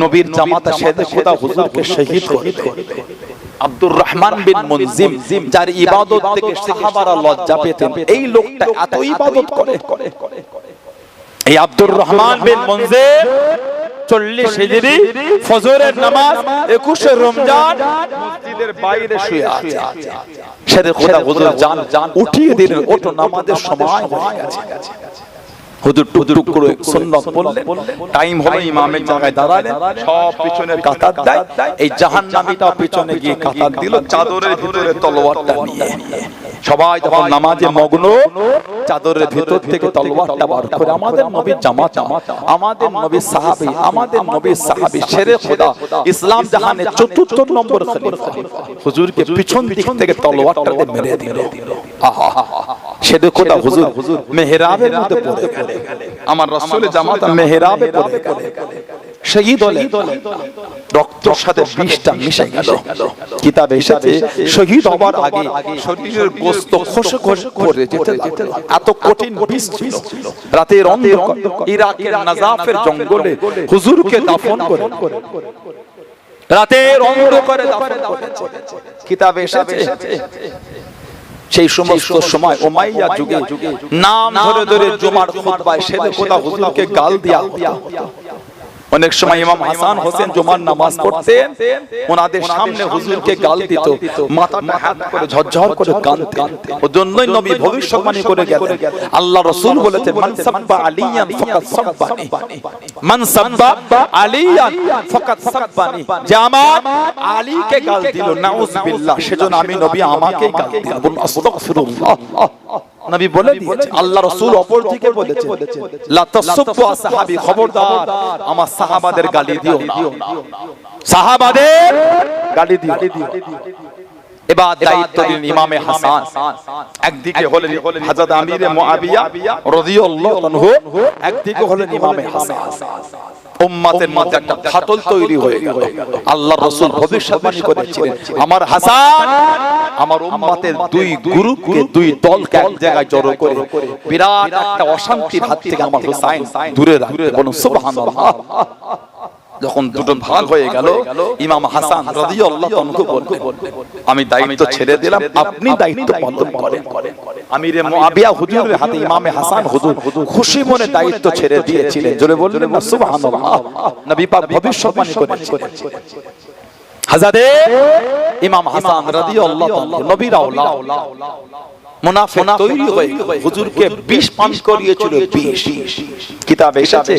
নবীর জামাতা শেরে খোদা হুজুরকে শহীদ করতে আব্দুর রহমান বিন মুনজিম যার ইবাদত থেকে সাহাবারা লজ্জা পেতেন এই লোকটা এত ইবাদত করে এই আব্দুর রহমান বিন মুনজিম 40 হিজরি ফজরের নামাজ 21 রমজান মসজিদের বাইরে শুয়ে আছে শেরে খোদা হুজুর জান উঠিয়ে দিলেন ওঠো নামাজের সময় হয়ে গেছে হুজুর টুক করে সুন্নাত পড়লেন টাইম হলো ইমামের জায়গায় দাঁড়ালেন সব পিছনের কাতার দেয় এই জাহান্নামীটা পিছনে গিয়ে কাতার দিল চাদরের ভিতরে তলোয়ারটা নিয়ে সবাই যখন নামাজে মগ্ন চাদরের ভিতর থেকে তলোয়ারটা বার করে আমাদের নবীর জামাতা আমাদের নবীর সাহাবী শেরে খোদা ইসলাম জাহানের ৪র্থ নম্বর খলিফা হুজুরকে পিছন দিক থেকে তলোয়ারটাতে মেরে দিল আহা শেরে খোদা হুজুর মেহরাবের মধ্যে পড়ে গেলেন আমার রাসূলের জামাতা মেহরাবে পড়ে গেলেন শহীদ হলেন রক্তের সাথে বিষটা মিশে গেল কিতাবে এসেছে শহীদ হবার আগে শরীরের গোশত খসে খসে করে যেতে লাগলো এত কঠিন বিষ ছিল রাতের অন্ধকার ইরাকের নাজাফের জঙ্গলে হুজুরকে দাফন করে রাতের অন্ধকারে দাফন করেছে কিতাবে এসেছে সেই সমস্ত সময় উমাইয়া যুগে নাম ধরে ধরে জুমার খুতবায় শেরে খোদা হুজুরকে গাল দেয়া হতো অনেক সময় ইমাম হাসান হোসেন জুমার নামাজ পড়তেন ওনাদের সামনে হুজুরকে গাল দিত মাথাটা হাত করে ঝরঝর করে কাঁদতেন ওজন্যই নবী ভবিষ্যৎবাণী করে গেলেন আল্লাহ রাসূল বলেছেন মান সাব্বা আলিয়ান ফাকাত সাব্বানি মান সাব্বা আলিয়ান ফাকাত সাব্বানি যে আমার আলীকে গাল দিল নাউযুবিল্লাহ সেজন্য আমি নবী আমাকেই গাল দিলাম বলুন আস্তাগফিরুল্লাহ নবী বলে দিয়েছে আল্লাহ রাসূল অপর দিকে বলেছে লা তাসুব্বু আসহাবি খবরদার আমার সাহাবাদের গালি দিও না সাহাবাদের গালি দিও এবার দায়িত্ব দিলেন ইমামে হাসান একদিকে হলেন হযরত আমিরে মুআবিয়া রাদিয়াল্লাহু আনহু একদিকে হলেন ইমামে হাসান উম্মতের মধ্যে একটা ফাটল তৈরি হয়ে গেল আল্লাহর রাসূল ভবিষ্যৎবাণী করেছিলেন আমার হাসান আমার উম্মতের দুই গ্রুপকে দুই দলকে এক জায়গায় জড়ো করে বিরাট একটা অশান্তির হাত থেকে আমার হুসাইন দূরে রাখবে বলুন সুবহানাল্লাহ যখন দুটো ভাগ হয়ে গেল ইমাম হাসান রাদিয়াল্লাহু আনহু বললেন আমি দায়িত্ব ছেড়ে দিলাম আপনি দায়িত্ব পালন করেন আমিরে মুআবিয়া হুজুরের হাতে ইমামে হাসান হুজুর খুশি মনে দায়িত্ব ছেড়ে দিয়েছিলেন জোরে বললেন না সুবহানাল্লাহ নবী পাক ভবিষ্যৎবাণী করেছিলেন হযরতে ইমাম হাসান রাদিয়াল্লাহু আনহু নবীর আওলাদ মুনাফিক তৈরি হয়ে হুজুরকে বিষ পান করিয়েছিল বিষ কিতাবে এসেছে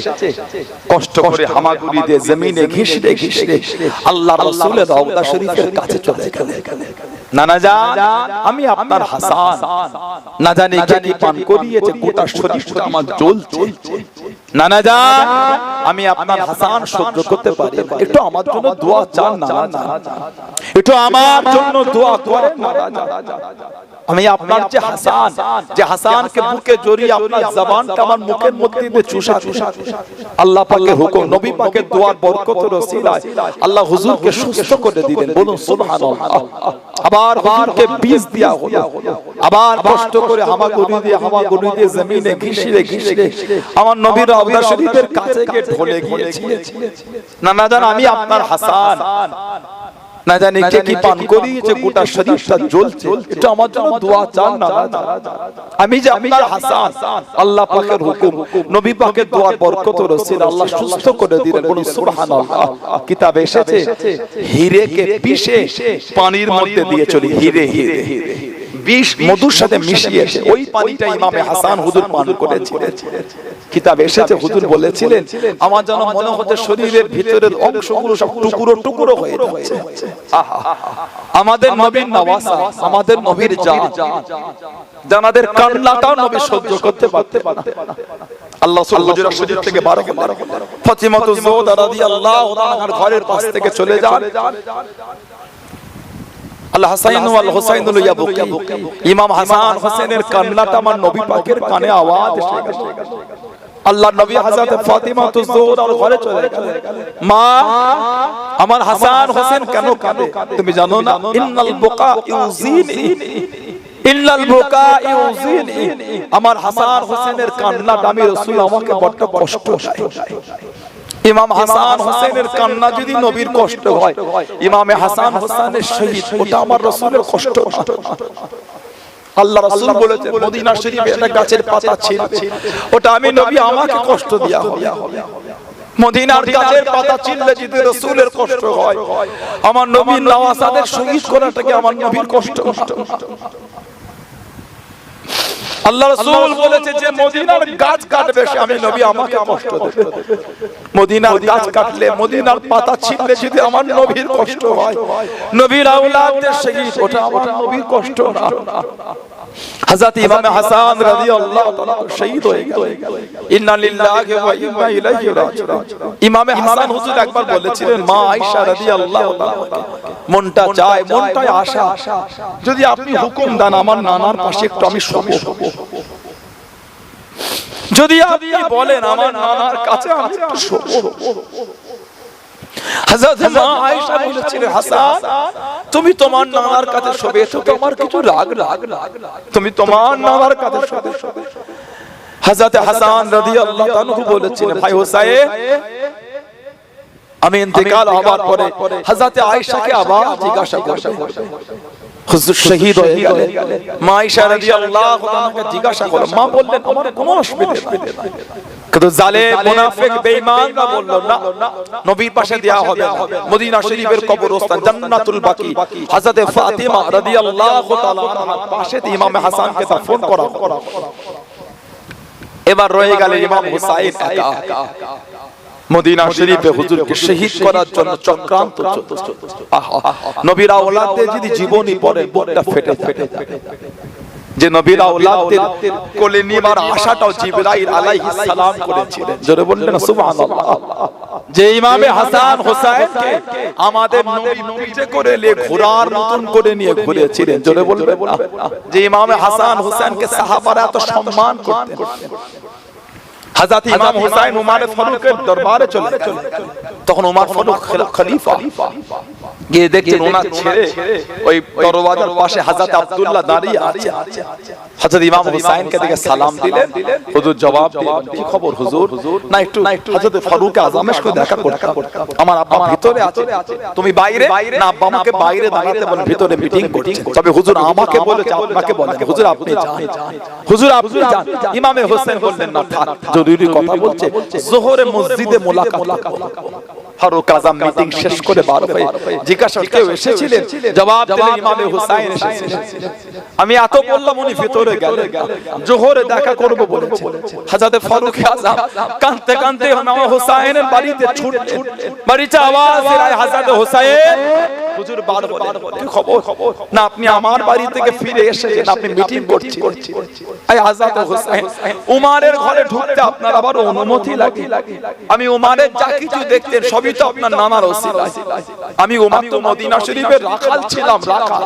কষ্ট করে হামাগুড়ি দিয়ে জমিনে ঘিষড়ে আল্লাহর রাসূলের রওজা শরীফের কাছে চলে গেলেন নানা জান আমি আপনার হাসান না জানি কে কি পান করিয়েছে গোটা শরীরটা আমার জ্বলছে নানা জান আমি আপনার হাসান সহ্য করতে পারি না একটু আমার জন্য দোয়া চান নানা জান একটু আমার জন্য দোয়া করেন নানা জান আমি আপনার যে হাসানকে বুকে জড়িয়ে আপনার জবানকে আমার মুখের মধ্যে দিয়ে চুষা আল্লাহ পাকের হুকুম নবী পাকের দোয়ার বরকতের ওসিলায় আল্লাহ হুজুরকে সুস্থ করে দিলেন বলুন সুবহানাল্লাহ আবার হুজুরকে বিষ দেয়া হলো আবার কষ্ট করে হামাগুড়ি দিয়ে জমিনে ঘিষড়ে আমার নবীর রওজা শরীফের কাছে গিয়ে ঢলে গিয়েছি নানা জান আমি আপনার হাসান না জানি কে কি পান করিয়েছে গোটা শরীরটা জ্বলছে এটা আমার জন্য দোয়া চান না আমি যে আপনার হাসান আল্লাহ পাকের হুকুম নবী পাকের দোয়ার বরকত ও রসিলা আল্লাহ সুস্থ করে দিলেন বলুন সুবহানাল্লাহ কিতাবে এসেছে হীরেকে পিষে পানির মধ্যে দিয়ে চলি হীরে বিষ মধুর সাথে মিশিয়েছে, ওই পানিটা ইমামে হাসান হুজুর পান করেছিলেন। কিতাব এসেছে হুজুর বলেছিলেন, আমার যেন মনে হচ্ছে শরীরের ভিতরের অংশগুলো সব টুকরো টুকরো হয়ে যাচ্ছে। আমাদের নবীর নওয়াসা, আমাদের নবীর জান, জানাদের কান্নাটাও নবী সহ্য করতে পারতেন না। আল্লাহ হুজুরের শরীর থেকে বারো ফাতিমাতুজ জোহরা রাদিয়াল্লাহু তাআলার ঘরের পাশ থেকে চলে যান। আল হাসাইন ওয়াল হুসাইন ইয়াবকি, ইমাম হাসান হোসেনের কান্নাটা আমার নবী পাকের কানে আওয়াজ এসে গেল। আল্লাহ নবী হযরত ফাতিমাতুজ জোহরার ঘরে চলে গেলেন। মা, আমার হাসান হোসেন কেন কাঁদে তুমি জানো না? ইন্নাল বুকা ইউজিনি, ইল্লাল বুকা ইউজিনি, আমার হাসান হোসেনের কান্নাটা আমি রাসূল আমাকে বড় কষ্ট দেয়। ইমাম হাসান হোসেনের কান্না যদি নবীর কষ্ট হয়, ইমামে হাসান হোসেনের শহীদ ওটা আমার রাসূলের কষ্ট না। আল্লাহ রাসূল বলেছেন মদিনা শরীফে একটা গাছের পাতা ছিল, ওটা আমি নবী আমাকে কষ্ট দেয়া হবে। মদিনার গাছের পাতা ছিললে যদি রাসূলের কষ্ট হয়, আমার নবীর নওয়াসাদের শহীদ করাটাকে আমার নবীর কষ্ট না। আল্লাহ রাসূল বলেছে যে মদিনার গাছ কাটবে সে আমি নবী আমাকে কষ্ট দেবে। মদিনার গাছ কাটলে, মদিনার পাতা ছিঁড়লে যদি আমার নবীর কষ্ট হয়, নবীর আওলাদদের শহীদ ওটা আমার নবীর কষ্ট না। হযরত ইমাম হাসান রাদিয়াল্লাহু তাআলা শহীদ হয়ে গেলেন। ইন্না লিল্লাহি ওয়া ইন্না ইলাইহি রাজিউন। ইমাম হাসান হুজুর একবার বলেছিলেন মা আয়েশা রাদিয়াল্লাহু তাআলা, মনটা চায়, মনটায় আশা, যদি আপনি হুকুম দেন আমার নানার পাশে একটু আমি শোবো, যদি আপনি বলেন আমার নানার কাছে আমি একটু শোবো। হযরত মা আয়েশা বলেছিলেন হাসান তুমি তোমার নানার কাছে শোবে তো তোমার কিছু রাগ তুমি তোমার নানার কাছে শোবে। হযরত হাসান রাদিয়াল্লাহু তাআলা বলেছিলেন ভাই হোসেন আমি ইন্তেকাল হওয়ার পরে হযরত আয়েশাকে আবার জিজ্ঞাসা করবেন হুজুর শহীদ হয়ে গেলেন। মা আয়েশা রাদিয়াল্লাহু তাআলাকে জিজ্ঞাসা করলেন, মা বললেন আমার কোনো অসুবিধা নেই, কিন্তু জালেম মুনাফিক বেঈমানরা বলল না নবীর পাশে দেয়া হবে না। মদিনা শরীফের কবরস্থান জান্নাতুল বাকি হযরত ফাতিমা রাদিয়াল্লাহু তাআলা আনহার পাশে ইমাম হাসানকে দাফন করা। এবার রয়ে গেল ইমাম হুসাইন একা। মদিনা শরীফে হুজুরকে শহীদ করার জন্য চক্রান্ত চলছে। নবীর আওলাদদের যদি জীবনী পড়ে বুকটা ফেটে যাবে, যে নবীর আওলাদদের কোলে নিবার আশাটাও জিবরাইল আলাইহিস সালাম করেছিলেন। জোরে বললেন সুবহানাল্লাহ। যে ইমামে হাসান হোসেনকে আমাদের নবী পিঠে করে নিয়ে ঘোড়ার মতন করে নিয়ে ঘুরেছিলেন। জোরে বলবেন না? যে ইমামে হাসান হোসেনকে সাহাবারা এত সম্মান করতেন। হযরত ইমাম হুসাইন উমর ফারুকের দরবারে চলে গেলেন, তখন উমর ফারুক খলিফা গিয়ে দেখছেন ওনার ছেলে ওই দরওয়াজার পাশে হযরত আব্দুল্লাহ দাঁড়িয়ে আছে। হযরত ইমাম হুসাইনকে দেখে সালাম দিলেন, হুজুর জবাব দিলেন কি খবর হুজুর? না একটু হযরত ফারুক আযমের সাথে দেখা করতে, আমার আব্বা ভিতরে আছে, তুমি বাইরে? না আব্বা আমাকে বাইরে দাঁড়াতে বলেন, ভিতরে মিটিং করছে। তবে হুজুর আমাকে বলেছে আপনাকে বলেন, হুজুর আপনি যান, হুজুর আপনি যান। ইমামে হোসেন বললেন না থাক, জরুরি কথা বলছে, যোহরে মসজিদে মোলাকাত। ফারুক আযম মিটিং শেষ করে বার হয়ে জিজ্ঞাসা কেউ এসেছিলেন? জবাব দিলেন ইমামে হুসাইন এসেছিলেন। আমি এত বললাম উনি ভিতরে গেলেন, যোহরে দেখা করব বলেছেন। হযরত ফারুক আযম কাঁদতে কাঁদতে ইমাম হুসাইনের বাড়িতে ছুটলেন। বাড়িতে আওয়াজ এলো হযরত হুসাইন, হুজুর বার হলেন, কি খবর? না আপনি আমার বাড়ি থেকে ফিরে এসেছেন, আপনি মিটিং করছেন। আয় হযরত হুসাইন উমরের ঘরে ঢুকতে আপনার আবার অনুমতি লাগে? আমি উমরের যা কিছু দেখতেন সবই তো আপনার নানার ওসিলায়। আমি উমর তো মদিনা শরীফের রাখাল ছিলাম, রাখাল।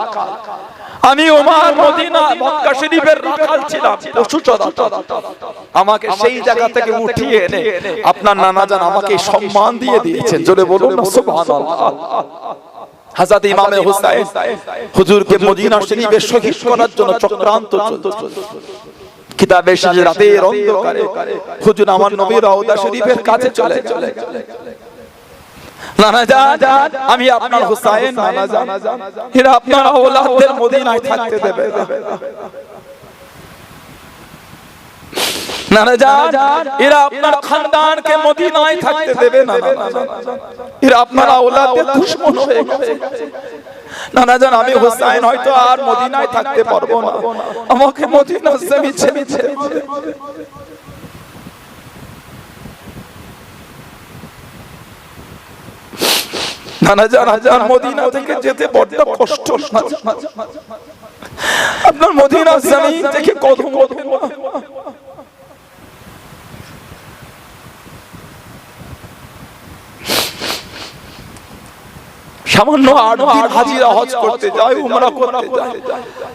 আমি উমর মদিনা মক্কা শরীফের রাখাল ছিলাম, পশু চরাচর। আমাকে সেই জায়গা থেকে উঠিয়ে এনে আপনার নানা জান আমাকে সম্মান দিয়ে দিয়েছেন। জোরে বলুন না সুবহানাল্লাহ। হযরত ইমামে হুসাইন হুজুরকে মদিনা শরীফে শহীদ করার জন্য চক্রান্ত চলছে। কিতাবে এসেছে রাতের অন্ধকারে হুজুর আমার নবীর রওজা শরীফের কাছে চলে গেলেন। নানা জান আমি আপনার হুসাইন, নানা জান এরা আপনার আওলাদদের মদিনায় থাকতে দেবে না। নানা জান এরা আপনার খানদানকে মদিনায় থাকতে দেবে না। এরা আপনার আওলাদদের দুশমন হয়ে গেছে। নানা জান আমি হুসাইন হয়তো আর মদিনায় থাকতে পারবো না, আমাকে মদিনার জমি ছেড়ে যেতে হবে। নানা জান মদিনা থেকে যেতে বড্ড কষ্ট, আপনার মদিনার জমি থেকে কদম সামান্য 8 দিন হাজিরা হজ করতে যায়, উমরা করতে যায়,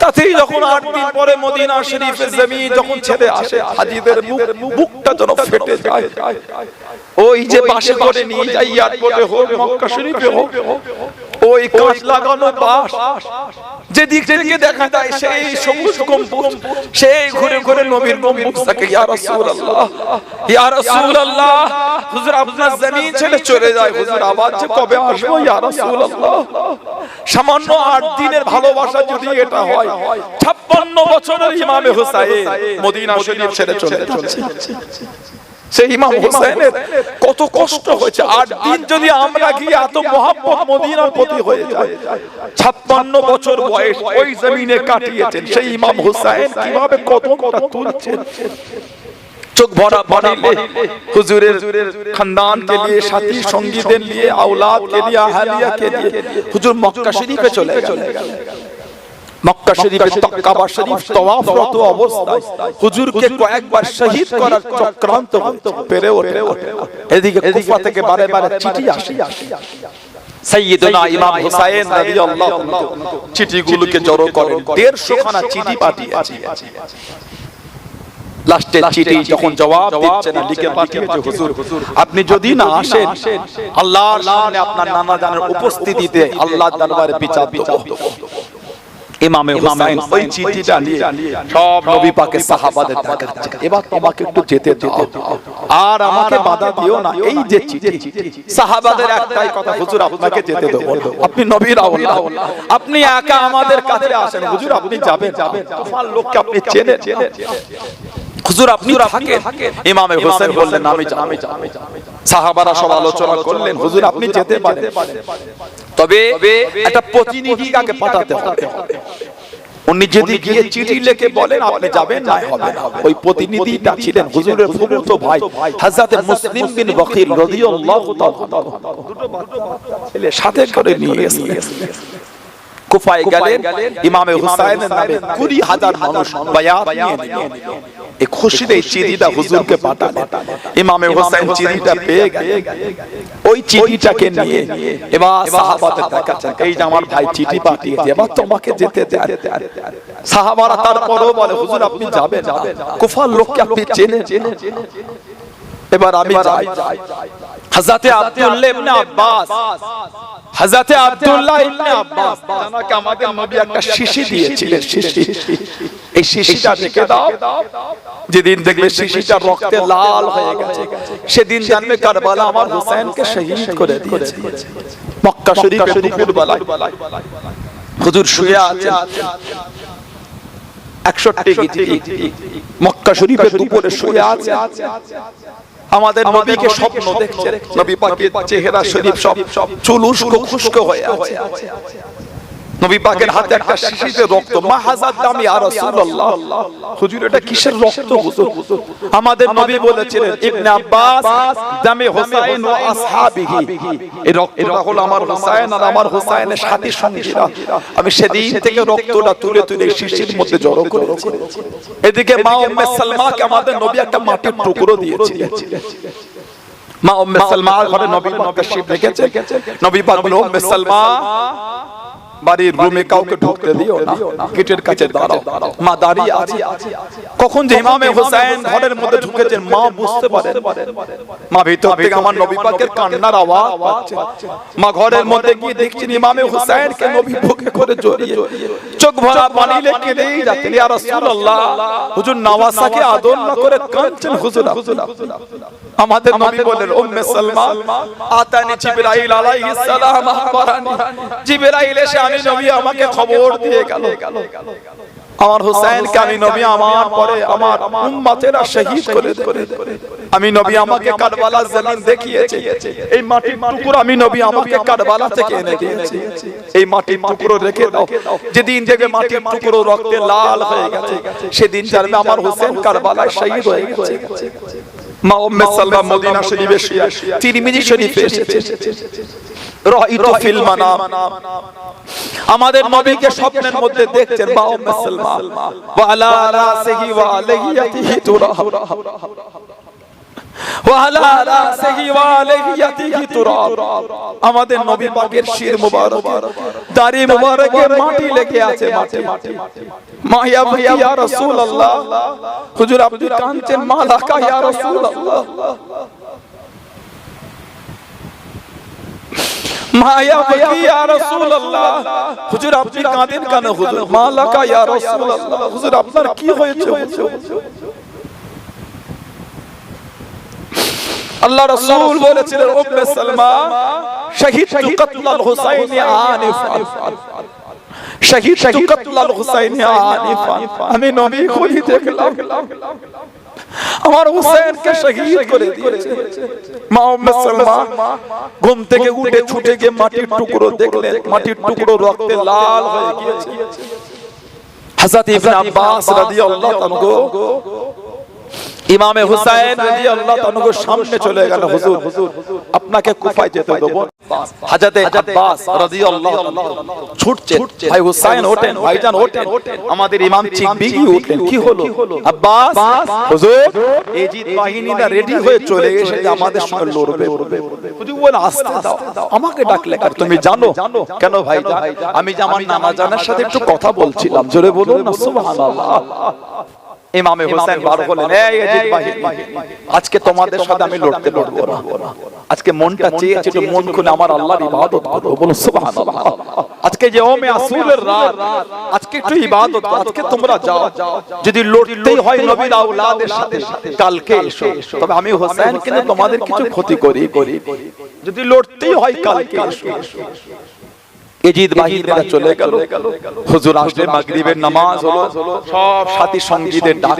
তাতেই যখন 8 দিন পরে মদিনা শরীফের জমি যখন ছেড়ে আসে, হাজীদের বুকটা যেন ফেটে যায়। ওই যে বাসে করে নিয়ে যায় এয়ারপোর্টে হোক, মক্কা শরীফে হোক, ওই কাঁচ লাগানো বাস যেদিক থেকে দেখা যায় সেই সবুজ গম্বুজ, সেই ঘুরে ঘুরে নবীর গম্বুজ থাকে। ইয়া রাসূলুল্লাহ, ইয়া রাসূলুল্লাহ, হুজুর আপনার জমি ছেড়ে চলে যায়, হুজুর আবার যে কবে আসবো ইয়া রাসূলুল্লাহ। সামান্য 8 দিনের ভালোবাসা যদি এটা হয়, 56 বছরের ইমামে হুসাইন মদিনা শরীফ ছেড়ে চলে যাচ্ছে। সেই ইমাম হুসাইনের কত কষ্ট হয়েছে। 8 দিন যদি আমরা গিয়ে এত মহব্বত মদিনার প্রতি হয়ে যায়, 56 বছর বয়স ওই জমিনে কাটিয়েছেন সেই ইমাম হুসাইন কিভাবে কদমটা তুলছেন, চোখ ভরা পানি হুজুরের খানদান के लिए, সাথী সঙ্গীদের নিয়ে, औलाद के लिए, আহলিয়া के लिए হুজুর মক্কা শরীফে চলে গেলেন। মক্কা শরীফে কাবা শরীফ তওয়াফরত অবস্থায় হুজুরকে কয়েকবার শহীদ করার চক্রান্ত পেরে ওঠে। এদিকে কুফা থেকে বারে বারে চিঠি আসে, সাইয়্যিদুনা ইমাম হুসাইন রাদিয়াল্লাহু আনহু চিঠিগুলোকে জড়ো করেন, 150 খানা চিঠি পাঠিয়েছে। লাস্টের চিঠি যখন জবাব দিচ্ছে না, লিখে পাঠিয়েছে, হুজুর আপনি যদি না আসেন, আল্লাহর সামনে আপনার নানা জানের উপস্থিতিতে আল্লাহর দরবারে বিচার দেব। ইমামে হুসাইন ওই চিঠিটা নিয়ে সব নবী পাকের সাহাবাদের ডাকছে, এবার তোমাকে একটু যেতে দাও আর আমাকে বাধা দিও না। এই যে চিঠি, সাহাবাদের একটাই কথা, হুজুর আপনাকে যেতে দেব, আপনি নবীর আওলাদ, আপনি একা আমাদের কাছে আসেন, হুজুর আপনি যাবেন, তোমার লোককে আপনি চেনেন, হুজুর আপনি থাকেন। ইমামে হুসাইন বললেন আমি যাব। সাহাবারা সব আলোচনা করলেন, হুজুর আপনি যেতে পারেন, তবে একটা প্রতিনিধিকে আগে পাঠাতে হবে। উনি যদি গিয়ে চিঠি লিখে বলেন আপনি যাবেন, না হবে না। ওই প্রতিনিধিটা ছিলেন হুজুরের ফুফুতো ভাই হযরত মুসলিম বিন ওয়াকিল রাদিয়াল্লাহু তাআলা, দুটো ছেলে সাথে করে নিয়ে এসেছিলেন। কুফায় গেলেন, ইমামে হুসাইনের নামে 20,000 মানুষ বায়াত নিয়ে নিলেন। এই খুশিতে চিঠিটা হুজুরকে পাঠালেন। ইমামে হুসাইন চিঠিটা পেয়ে গেলেন, ওই চিঠিটাকে নিয়ে এবার সাহাবাদের দেখাচ্ছেন, এই যে আমার ভাই চিঠি পাঠিয়েছে, এবার তোমাকে যেতে দেন। সাহাবারা তারপরও বলে, হুজুর আপনি যাবেন, কুফার লোককে আপনি চেনেন, এবার আমি যাই। হযরত আব্দুল্লাহ ইবনে আব্বাস, হযরত আব্দুল্লাহ ইবনে আব্বাস জানাকে আমাদের নবী একটা শিশি দিয়েছিলেন, শিশি, এই শিশিটা রেখে দাও, যেদিন দেখবে শিশিটা রক্তে লাল হয়ে গেছে সেদিন জানবে কারবালা আমার হুসাইনকে শহীদ করে দিয়েছে। মক্কা শরীফের দুপুরবেলায় হুজুর শুয়ে আছেন, 61 হিজরি, মক্কা শরীফের দুপুরে শুয়ে আছে। আমাদের নবীকে স্বপ্ন দেখছেন, নবী পাকের চেহারা শরীফ সব চুল উস্কো খুস্কো হয়ে আছে। নবী পাকের হাতে একটা শিশিতে রক্ত। মা হাযাত দাম ইয়া রাসূলুল্লাহ, হুজুর এটা কিসের রক্ত হুজুর? আমাদের নবী বলেছিলেন, ইবনে আব্বাস দামে হুসাইন ওয়া আসহাবিহি, এই রক্তটা হলো আমার হুসাইন আর আমার হুসাইনের সাথী সঙ্গীরা। আমি সেদিন থেকে রক্তটা তুলে তুলে শিশির মধ্যে জড়ো করেছি। এদিকে মা উম্মে সালমাকে আমাদের নবী একটা মাটির টুকরো দিয়েছিলেন। মা উম্মে সালমার ঘরে নবী পাক তাশরীফ রেখেছে। নবী পাক বলে, উম্মে সালমা বাড়ির রুমে কাউকে ঢুকতে দিও না, গেটের কাছে দাঁড়াও। মা দাঁড়িয়ে আছে। কখন যে ইমামে হুসাইন ঘরের মধ্যে ঢুকেছেন, মা বুঝতে পারেন, মা ভিতর থেকে আমার নবী পাকের কান্নার আওয়াজ পাচ্ছে। মা ঘরের মধ্যে গিয়ে দেখছেন ইমামে হুসাইনকে নবী বুকে করে জড়িয়ে চোখ ভরা পানি লেগে দেই যাচ্ছেন। ইয়া রাসূলুল্লাহ, হুজুর নওয়াসাকে আদর না করে কাঁদছেন হুজুর। আমাদের নবী বলেন, উম্মে সালমা আতানি জিবরাইল আলাইহিস সালাম আখবারানি, জিবরাইল এসে আমি নবী আমাকে খবর দিয়ে গেল আমার হুসাইনকে আমি নবী আমার পরে আমার উম্মতেরা শহীদ করে দেবে। আমি নবী আমাকে কারবালার জমিন দেখিয়েছে, এই মাটির টুকরো আমি নবী আমাকে কারবালা থেকে এনে দিয়েছি, এই মাটির টুকরো রেখে দাও। যেদিন থেকে মাটির টুকরো রক্তে লাল হয়ে গেছে সেদিন জানবে আমার হোসেন কারবালায় শহীদ হয়ে গেছে। মা উম্মে সালমা মদিনা শরীফে তিরমিজি শরীফে এসেছে, রাইতু ফিল মানাম, আমাদের নবীকে স্বপ্নের মধ্যে দেখছেন মা উম্মে সালমা, ওয়া আলা রাসিহি ওয়া আলাইহিয়াতিহি তুরা, আমাদের নবী পাকের শির মুবারক দাড়ি মুবারকে মাটি লেগে আছে, মাটি। মায়া ভাইয়া ইয়া রাসূলুল্লাহ, হুজুর আপনি কাঁদছেন, মালাকা ইয়া রাসূলুল্লাহ, মায়া ভাইয়া ইয়া রাসূলুল্লাহ, হুজুর আপনি কাঁদেন কেন? হুজুর মালাকা ইয়া রাসূলুল্লাহ, হুজুর আপনার কি হয়েছে? আল্লাহ রাসূল বলেছিলেন উম্মে সালমা, শাহিদতু কতলাল হুসাইন আনিফান, শাহিদতু কতলাল হুসাইন আনিফান, আমি নবী খুলি দেখলাম আমার হুসাইনকে শহীদ করে দিয়েছে। মা উম্মে সালমা ঘুম থেকে উঠে ছুটে গিয়ে মাটির টুকরো দেখলেন, মাটির টুকরো রক্তে লাল হয়ে গিয়েছে। হযরত ইবনে আব্বাস রাদিয়াল্লাহু আনহু ইমামে হুসাইন রাদিয়াল্লাহু আনহু সামনে চলে গেল, হুজুর আপনাকে কুফায় যেতে দেব। হযরত আব্বাস রাদিয়াল্লাহু আনহু ছুটছে, ভাই হুসাইন ওঠেন, ভাইজান ওঠেন। আমাদের ইমাম চিকবিগি উঠলেন, কি হলো? আব্বাস, হুজুর এজিদ বাহিনীরা রেডি হয়ে চলে এসেছে আমাদের সঙ্গে লড়বে। হুজুর বলে আস্তে দাও, আমাকে ডাকলে আর তুমি জানো কেন? ভাইজান আমি যে আমার নানা জানের সাথে একটু কথা বলছিলাম, জোরে বলুন না সুবহানাল্লাহ। ইমামে হুসাইন বার বলেন, এই ইয়াজিদ বাহিনী, আজকে তোমাদের সাথে আমি লড়তে পারবো না, আজকে মনটা চেয়েছে একটু মন খুলে আমার আল্লাহর ইবাদত করব, বলো সুবহানাল্লাহ। আজকে যে ওমে আসুরের রাত, আজকে একটু ইবাদত, আজকে তোমরা যাও, যদি লড়তেই হয় নবীর আওলাদের সাথে কালকে এসো, তবে আমি হুসাইন কিন্তু তোমাদের কিছু ক্ষতি করি, যদি লড়তেই হয় কালকে এসো। এজিদ বাহিনীরা চলে গেল, হুজুর আসলে মাগরিবের নামাজ হলো, সব সাথী সঙ্গীদের ডাক।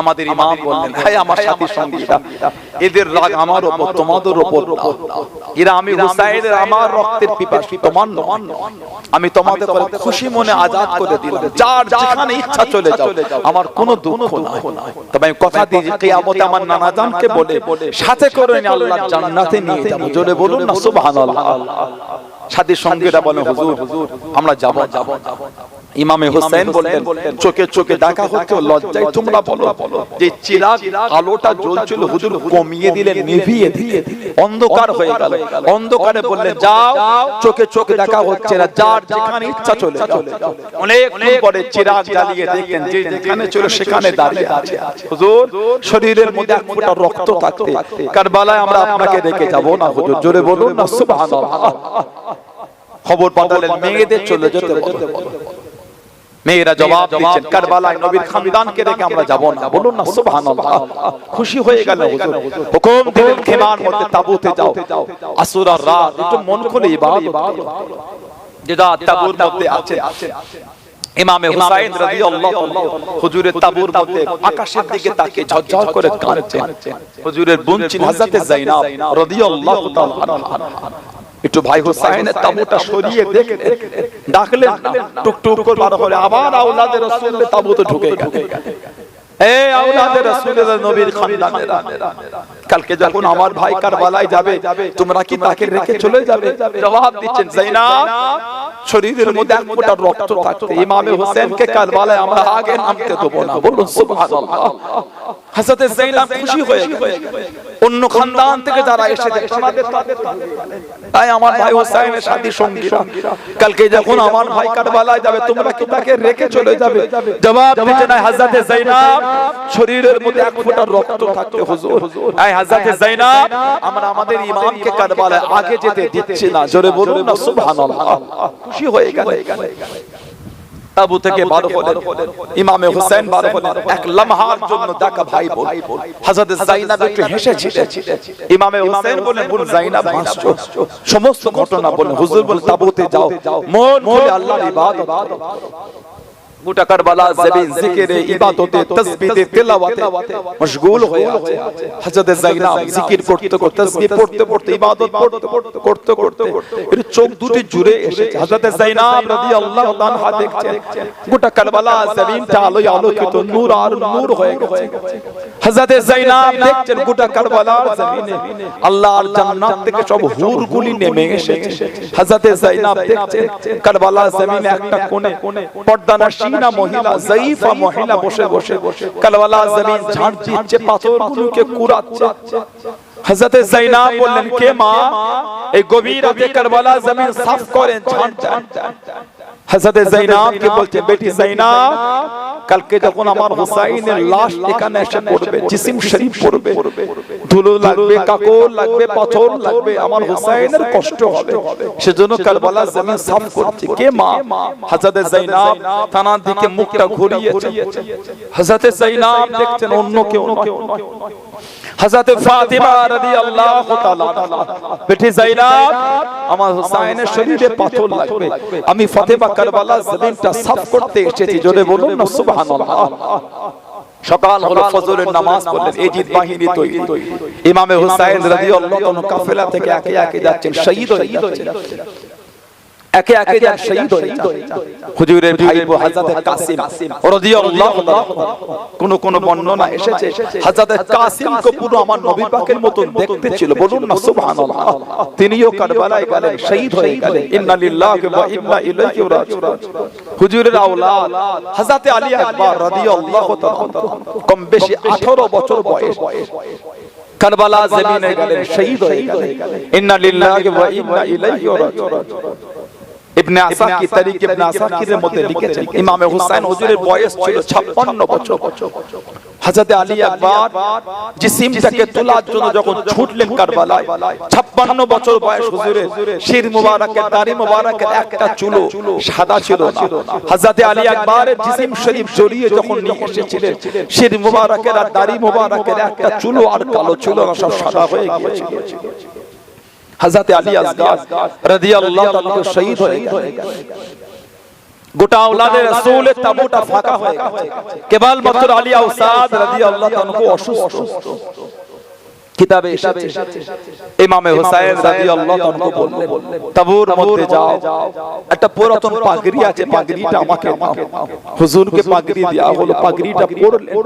আমাদের ইমাম বললেন, হ্যাঁ আমার সাথী সঙ্গীরা, এদের রাগ আমার উপর, তোমাদের উপর, এরা আমি হুসাইনের আমার রক্তের পিপাসী, তোমার নয়, আমি তোমাদের খুশি মনে আজাদ করে দিলাম, যার যেখানে ইচ্ছা চলে যাও, আমার কোনো দুঃখ নাই। তবে আমি কথা দিই কিয়ামতে আমার নানা জানকে বলে সাথে করে নিয়ে আল্লাহর জান্নাতে নিয়ে যাব, জোরে বলুন না সুবহানাল্লাহ। সাথী সঙ্গীরা বলেন, হুজুর আমরা যাব। ইমামে হুসাইন বললেন, চোখে চোখে দেখা হচ্ছে, লজ্জায় তোমরা বলো যে চিরাগ আলোটা জ্বলছিল হুজুর কমিয়ে দিলেন, নিভিয়ে দিলেন, অন্ধকার হয়ে গেল। অন্ধকারে বললেন, যাও, চোখে চোখে দেখা হচ্ছে না, যার যেখানে ইচ্ছা চলে যাও। অনেকক্ষণ পরে চিরাগ জ্বালিয়ে দেখেন যে যেখানে ছিল সেখানে দাঁড়িয়ে আছে। হুজুর শরীরের মধ্যে এক ফোঁটা রক্ত থাকতে কারবালায় আমরা আপনাকে রেখে যাব না, হুজুর জোরে বলুন না সুবহানাল্লাহ। খবর পাঠালেন, মেয়েদের চলে যেতে বলো। মেয়েরা জবাব দিচ্ছেন, কারবালায় নবীর খানদানকে রেখে আমরা যাব না, বলুন না সুবহানাল্লাহ। খুশি হয়ে গেল হুজুর, হুকুম দিলেন খেমার মধ্যে তাবুতে যাও, আসুরার রাত একটু মন খুলে ইবাদত করো। যেটা তাবুর মধ্যে আছে, ইমামে হুসাইন রাদিয়াল্লাহু আনহু হুজুরের তাবুর মধ্যে আকাশের দিকে তাকিয়ে ঝরঝর করে কাঁদছেন। হুজুরের বোন ছিল হযরত যায়েনব রাদিয়াল্লাহু তাআলা আনহা। একটু ভাই হুসাইনের তাবুটা সরিয়ে দেখে ডাকলেন, টুকটুক করে বার করে আবার আওলাদে রাসূলের তাবুতে ঢুকে গেল। এই আওলাদে রাসূলের নবীর খানদানেরা, কালকে যখন আমার ভাই কারবালায় যাবে তোমরা কি তাকে রেখে চলে যাবে? জবাব দিচ্ছেন, যায়েনব শরীরের মধ্যে এক ফোঁটা রক্ত থাকতে ইমামে হোসেনকে কারবালায় আমরা আগে নামতে দেব না, বলুন সুবহানাল্লাহ। হযরত যায়েনব খুশি হয়ে গেলেন, অন্য খানদান থেকে যারা এসেছে তাই আমার ভাই হোসেনের সাথী সঙ্গীরা কালকে যখন আমার ভাই কারবালায় যাবে তোমরা কি তাকে রেখে চলে যাবে? জবাব দিতে নাই হযরত যায়েনব শরীরের মধ্যে এক ফোঁটা রক্ত থাকতে হুজুর, এই হযরত যায়েনব আমরা আমাদের ইমামকে কারবালায় আগে যেতে দিচ্ছি না, জোরে বলুন না সুবহানাল্লাহ। খুশি হয়ে গেলেন, তাবু থেকে বার হলেন, ইমামে হোসেন বার হলেন। এক লম্হার জন্য দেখা ভাই বোন হযরত যায়েনব একটু হেসেছিলেন। ইমামে হোসেন বলেন, বোন যায়েনব হাসছো, সমস্ত ঘটনা বলেন। হুজুর বলেন, তাবুতে যাও, মন খুলে আল্লাহর ইবাদত করো। গোটা কারবালা জমিন জিকিরে ইবাদতে তাসবিহে তেলাওয়াতে মশগুল হয়ে আছে হযরত যায়নাব জিকির করতে করতে তাসবিহ পড়তে পড়তে ইবাদত করতে করতে এর চোখ দুটি জুড়ে এসেছে হযরত যায়নাব রাদিয়াল্লাহু তাআলা দেখছেন গোটা কারবালা জমিনটা আলোয় আলোকিত নূর আর নূর হয়ে গেছে হযরত যায়নাব দেখছেন গোটা কারবালার জমিনে আল্লাহর জান্নাত থেকে সব হুরগুলি নেমে এসেছে হযরত যায়নাব দেখছেন কারবালার জমিনে একটা কোণে পর্দানাশীনা মহিলা যায়ীফা মহিলা বসে বসে কারবালার জমিন ঝাড় দিচ্ছে পাথরগুলোকে কুড়াচ্ছে হযরত যায়নাব বললেন কে মা এই গভীর রাতে কারবালার জমিন সাফ করেন ঝাড় দেন হযরত যায়নাব কে বলছে বেটি যায়নাব কালকে যখন আমার হুসাইনের লাশ এখানে এসে পড়বে জিসিম শরীফ পড়বে ধুলো লাগবে কাকর লাগবে পাথর লাগবে আমার হুসাইনের কষ্ট হবে সেজন্য কারবালার জমিন সাফ করছে কে মা হযরত যায়নাব থানার দিকে মুখটা ঘুরিয়েছে হযরত যায়নাব দেখছেন অন্য কেউ নয় হযরত ফাতিমা রাদিয়াল্লাহু তাআলা বেটি যায়নাব আমার হুসাইনের শরীরে পাথর লাগবে আমি ফাতিমা কারবালার জমিনটা সাফ করতে এসেছি জোরে বলুন না সুবহানাল্লাহ সকাল হলো ফজরের নামাজ পড়লেন এজিদ বাহিনী তৈরি ইমামে হুসাইন রাদিয়াল্লাহু তাআলা কাফেলা থেকে একে একে যাচ্ছেন শহীদ হয়ে যাচ্ছেন একে একে যান শহীদ হয়ে যান হুজুরের ভাইপো হযরত কাসিম রাদিয়াল্লাহু তাআলা কোন বর্ণনা এসেছে হযরত কাসিম কো পুরো আমার নবী পাকের মতন দেখতে ছিল বলুন না সুবহানাল্লাহ তিনিও কারবালায় গেলেন শহীদ হয়ে গেলেন ইন্না লিল্লাহি ওয়া ইন্না ইলাইহি রাজিউন হুজুরের আওলাদ হযরত আলী আকবর রাদিয়াল্লাহু তাআলা কম বেশি 18 বছর বয়স কারবালা জমিনে গেলেন শহীদ হয়ে গেলেন ইন্না লিল্লাহি ওয়া ইন্না ইলাইহি রাজিউন ইবনে আসাকির তারিখ ইবনে আসাকিরের মধ্যে লিখেছেন ইমামে হুসাইন হুজুরের বয়স ছিল 56 বছর হযরত আলী আকবর জিসিমটাকে তোলার জন্য যখন ছুটলেন কারবালায় 56 বছর বয়স হুজুরের শির মুবারকের দাড়ি মুবারকের একটা চুলও সাদা ছিল না হযরত আলী আকবরের জিসিম শরীফ জড়িয়ে যখন নিয়ে এসেছিলেন শির মুবারকের আর দাড়ি মুবারকের একটা চুলও আর কালো ছিল না সব সাদা হয়ে গিয়েছিল হযরত আলী আসগার রাদিয়াল্লাহু তাআলা শহীদ হয়ে গেলেন গোটা আওলাদে রাসূলের তাবুটা ফাঁকা হয়ে গেছে কেবল মাত্র আলী আওসাদ রাদিয়াল্লাহু তাআলা অসুস্থ কিতাবে এসেছে ইমামে হুসাইন রাদিয়াল্লাহু তাআলা বললেন তাবুর মধ্যে যাও একটা পুরাতন পাগড়ি আছে পাগড়িটা আমাকে দাও হুজুরকে পাগড়ি দেয়া হলো পাগড়িটা পরলেন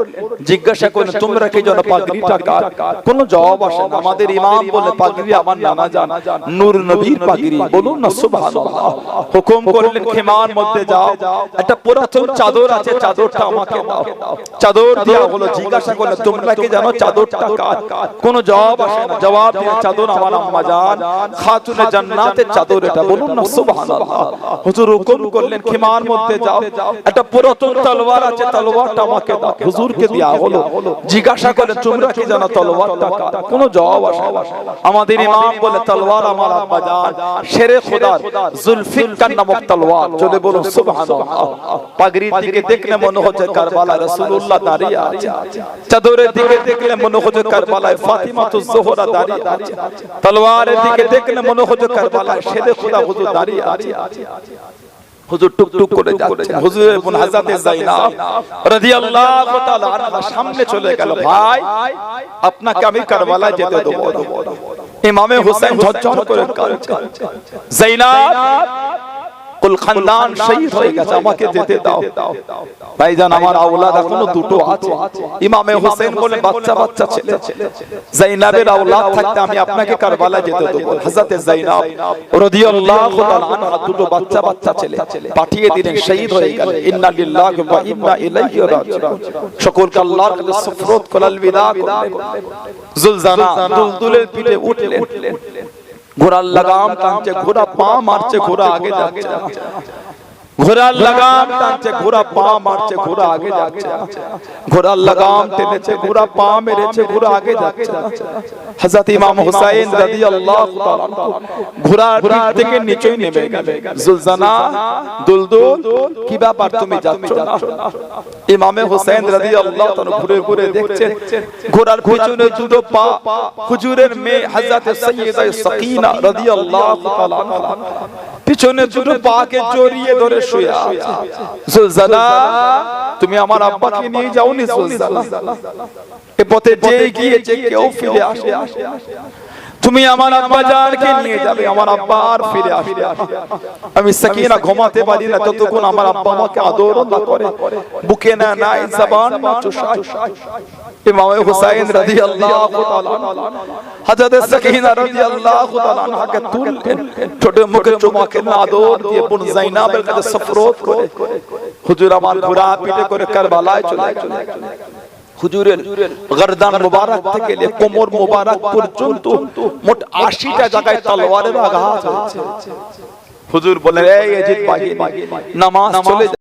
জিজ্ঞাসা করেন তোমরা কি জানো পাগড়িটা কার কোনো জবাব আসে না আমাদের ইমাম বলে পাগড়ি আমার নানা জান নূর নবীর পাগড়ি বলুন না সুবহানাল্লাহ হুকুম করলেন খেমার মধ্যে যাও একটা পুরাতন চাদর আছে চাদরটা আমাকে দাও চাদর দেয়া হলো জিজ্ঞাসা করলেন তোমরা কি জানো চাদরটা কার কোন জবাব আসে না জবাব দিয়ে চাদর আমার আম্মা জান খাতুনে জান্নাতের চাদর এটা বলুন না সুবহানাল্লাহ হুজুর হুকুম করলেন খিমার মধ্যে যাও একটা পুরাতন তলোয়ার আছে তলোয়ারটা আমাকে দাও হুজুরকে দেয়া হলো জিজ্ঞাসা করলেন তোমরা কি জানো তলোয়ারটা কার কোনো জবাব আসে না আমাদের ইমাম বলে তলোয়ার আমার আম্মা জান শেরে খোদার জুলফিকার নামক তলোয়ার যদি বলুন সুবহানাল্লাহ পাগড়ির দিকে দেখলে মনে হচ্ছে কারবালা রাসূলুল্লাহ দাঁড়িয়ে আছে চাদরের দিকে দেখলে মনে হচ্ছে কারবালায় ফাতিমা তো জোহরা দাঁড়িয়ে আছে তলোয়ারের দিকে দেখলে মনে হচ্ছে কারবালায় শেরে খোদা হুজুর দাঁড়িয়ে আছে হুজুর টুকটুক করে যাচ্ছেন হুজুরের বোন হযরত যায়নাব রাদিয়াল্লাহু তাআলা আনহা সামনে চলে গেল ভাই আপনাকে আমি কারবালায় যেতে দেব ইমামে হুসাইন ঝরঝর করে কাঁদছে যায়নাব কুল খানদান শহীদ হয়ে গেছে আমাকে যেতে দাও ভাইজান আমার আওলাদ এখনো দুটো আছে ইমামে হোসেন বলে বাচ্চা বাচ্চা ছেলে যায়নাবের আওলাদ থাকতে আমি আপনাকে কারবালা যেতে দেব হযরত যায়নাব রাদিয়াল্লাহু তাআলা আনহা দুটো বাচ্চা বাচ্চা ছেলে পাঠিয়ে দিলেন শহীদ হয়ে গেলেন ইন্না লিল্লাহি ওয়া ইন্না ইলাইহি রাজিউন সকলকে আল্লাহর কাছে সুফরত করাল বিদা করলেন জুলজানা দুলদুলের পিঠে উঠলেন ঘোড়ার লাগাম টানছে ঘোড়া পা মারছে ঘোড়া আগে যাচ্ছে ঘোড়ার লাগাম টানছে ঘোড়া পা মারছে ঘোড়া আগে যাচ্ছে ঘোড়ার লাগাম টেনেছে ঘোড়া পা মেরেছে ঘোড়া আগে যাচ্ছে হযরত ইমাম হুসাইন রাদিয়াল্লাহু তাআলা ঘোড়ার পিঠ থেকে নিচে নেমে গেলেন জুলজানা দুলদুল কি কি ব্যাপার তুমি যাচ্ছ না? ইমামে হোসেন রাদিয়াল্লাহু তাআলা ঘুরে ঘুরে দেখছেন ঘোড়ার পিছনে দুটো পা হুজুরের মেয়ে হযরত সাইয়্যিদা সাকিনা রাদিয়াল্লাহু তাআলা পিছনে দুটো পাকে জড়িয়ে ধরে শুয়ে আছে। জুলজালা, তুমি আমার আব্বাকে নিয়ে যাওনি? জুলজালা, এ পথে যে গিয়েছে কেউ ফিরে আসে? তুমি আমার আব্বা জানকে নিয়ে যাবে, আমার আব্বা আর ফিরে আসবে। আমি সাকিনা ঘুমাতে পারি না যতক্ষণ আমার আব্বা আমাকে আদর না করে, বুকে না নাই জবান না চুষায়। ইমাম হুসাইন রাদিয়াল্লাহু তাআলা হযরত সাকিনা রাদিয়াল্লাহু তাআলা আনহাকে তুললেন, ছোট মুখে চুমা খেলেন, আদর দিয়ে বোন যায়নাবের কাছে সফরত করে হুজুর আমার ঘোড়া পিঠে করে কারবালায় চলে গেলেন। হুজুরের গর্দান মুবারক থেকে কোমর মুবারক পর্যন্ত মোট 80টা জায়গায় তলোয়ারের আঘাত হয়েছে। হুজুর বলেন, এই ইয়াজিদ বাগিনী, নামাজ চলে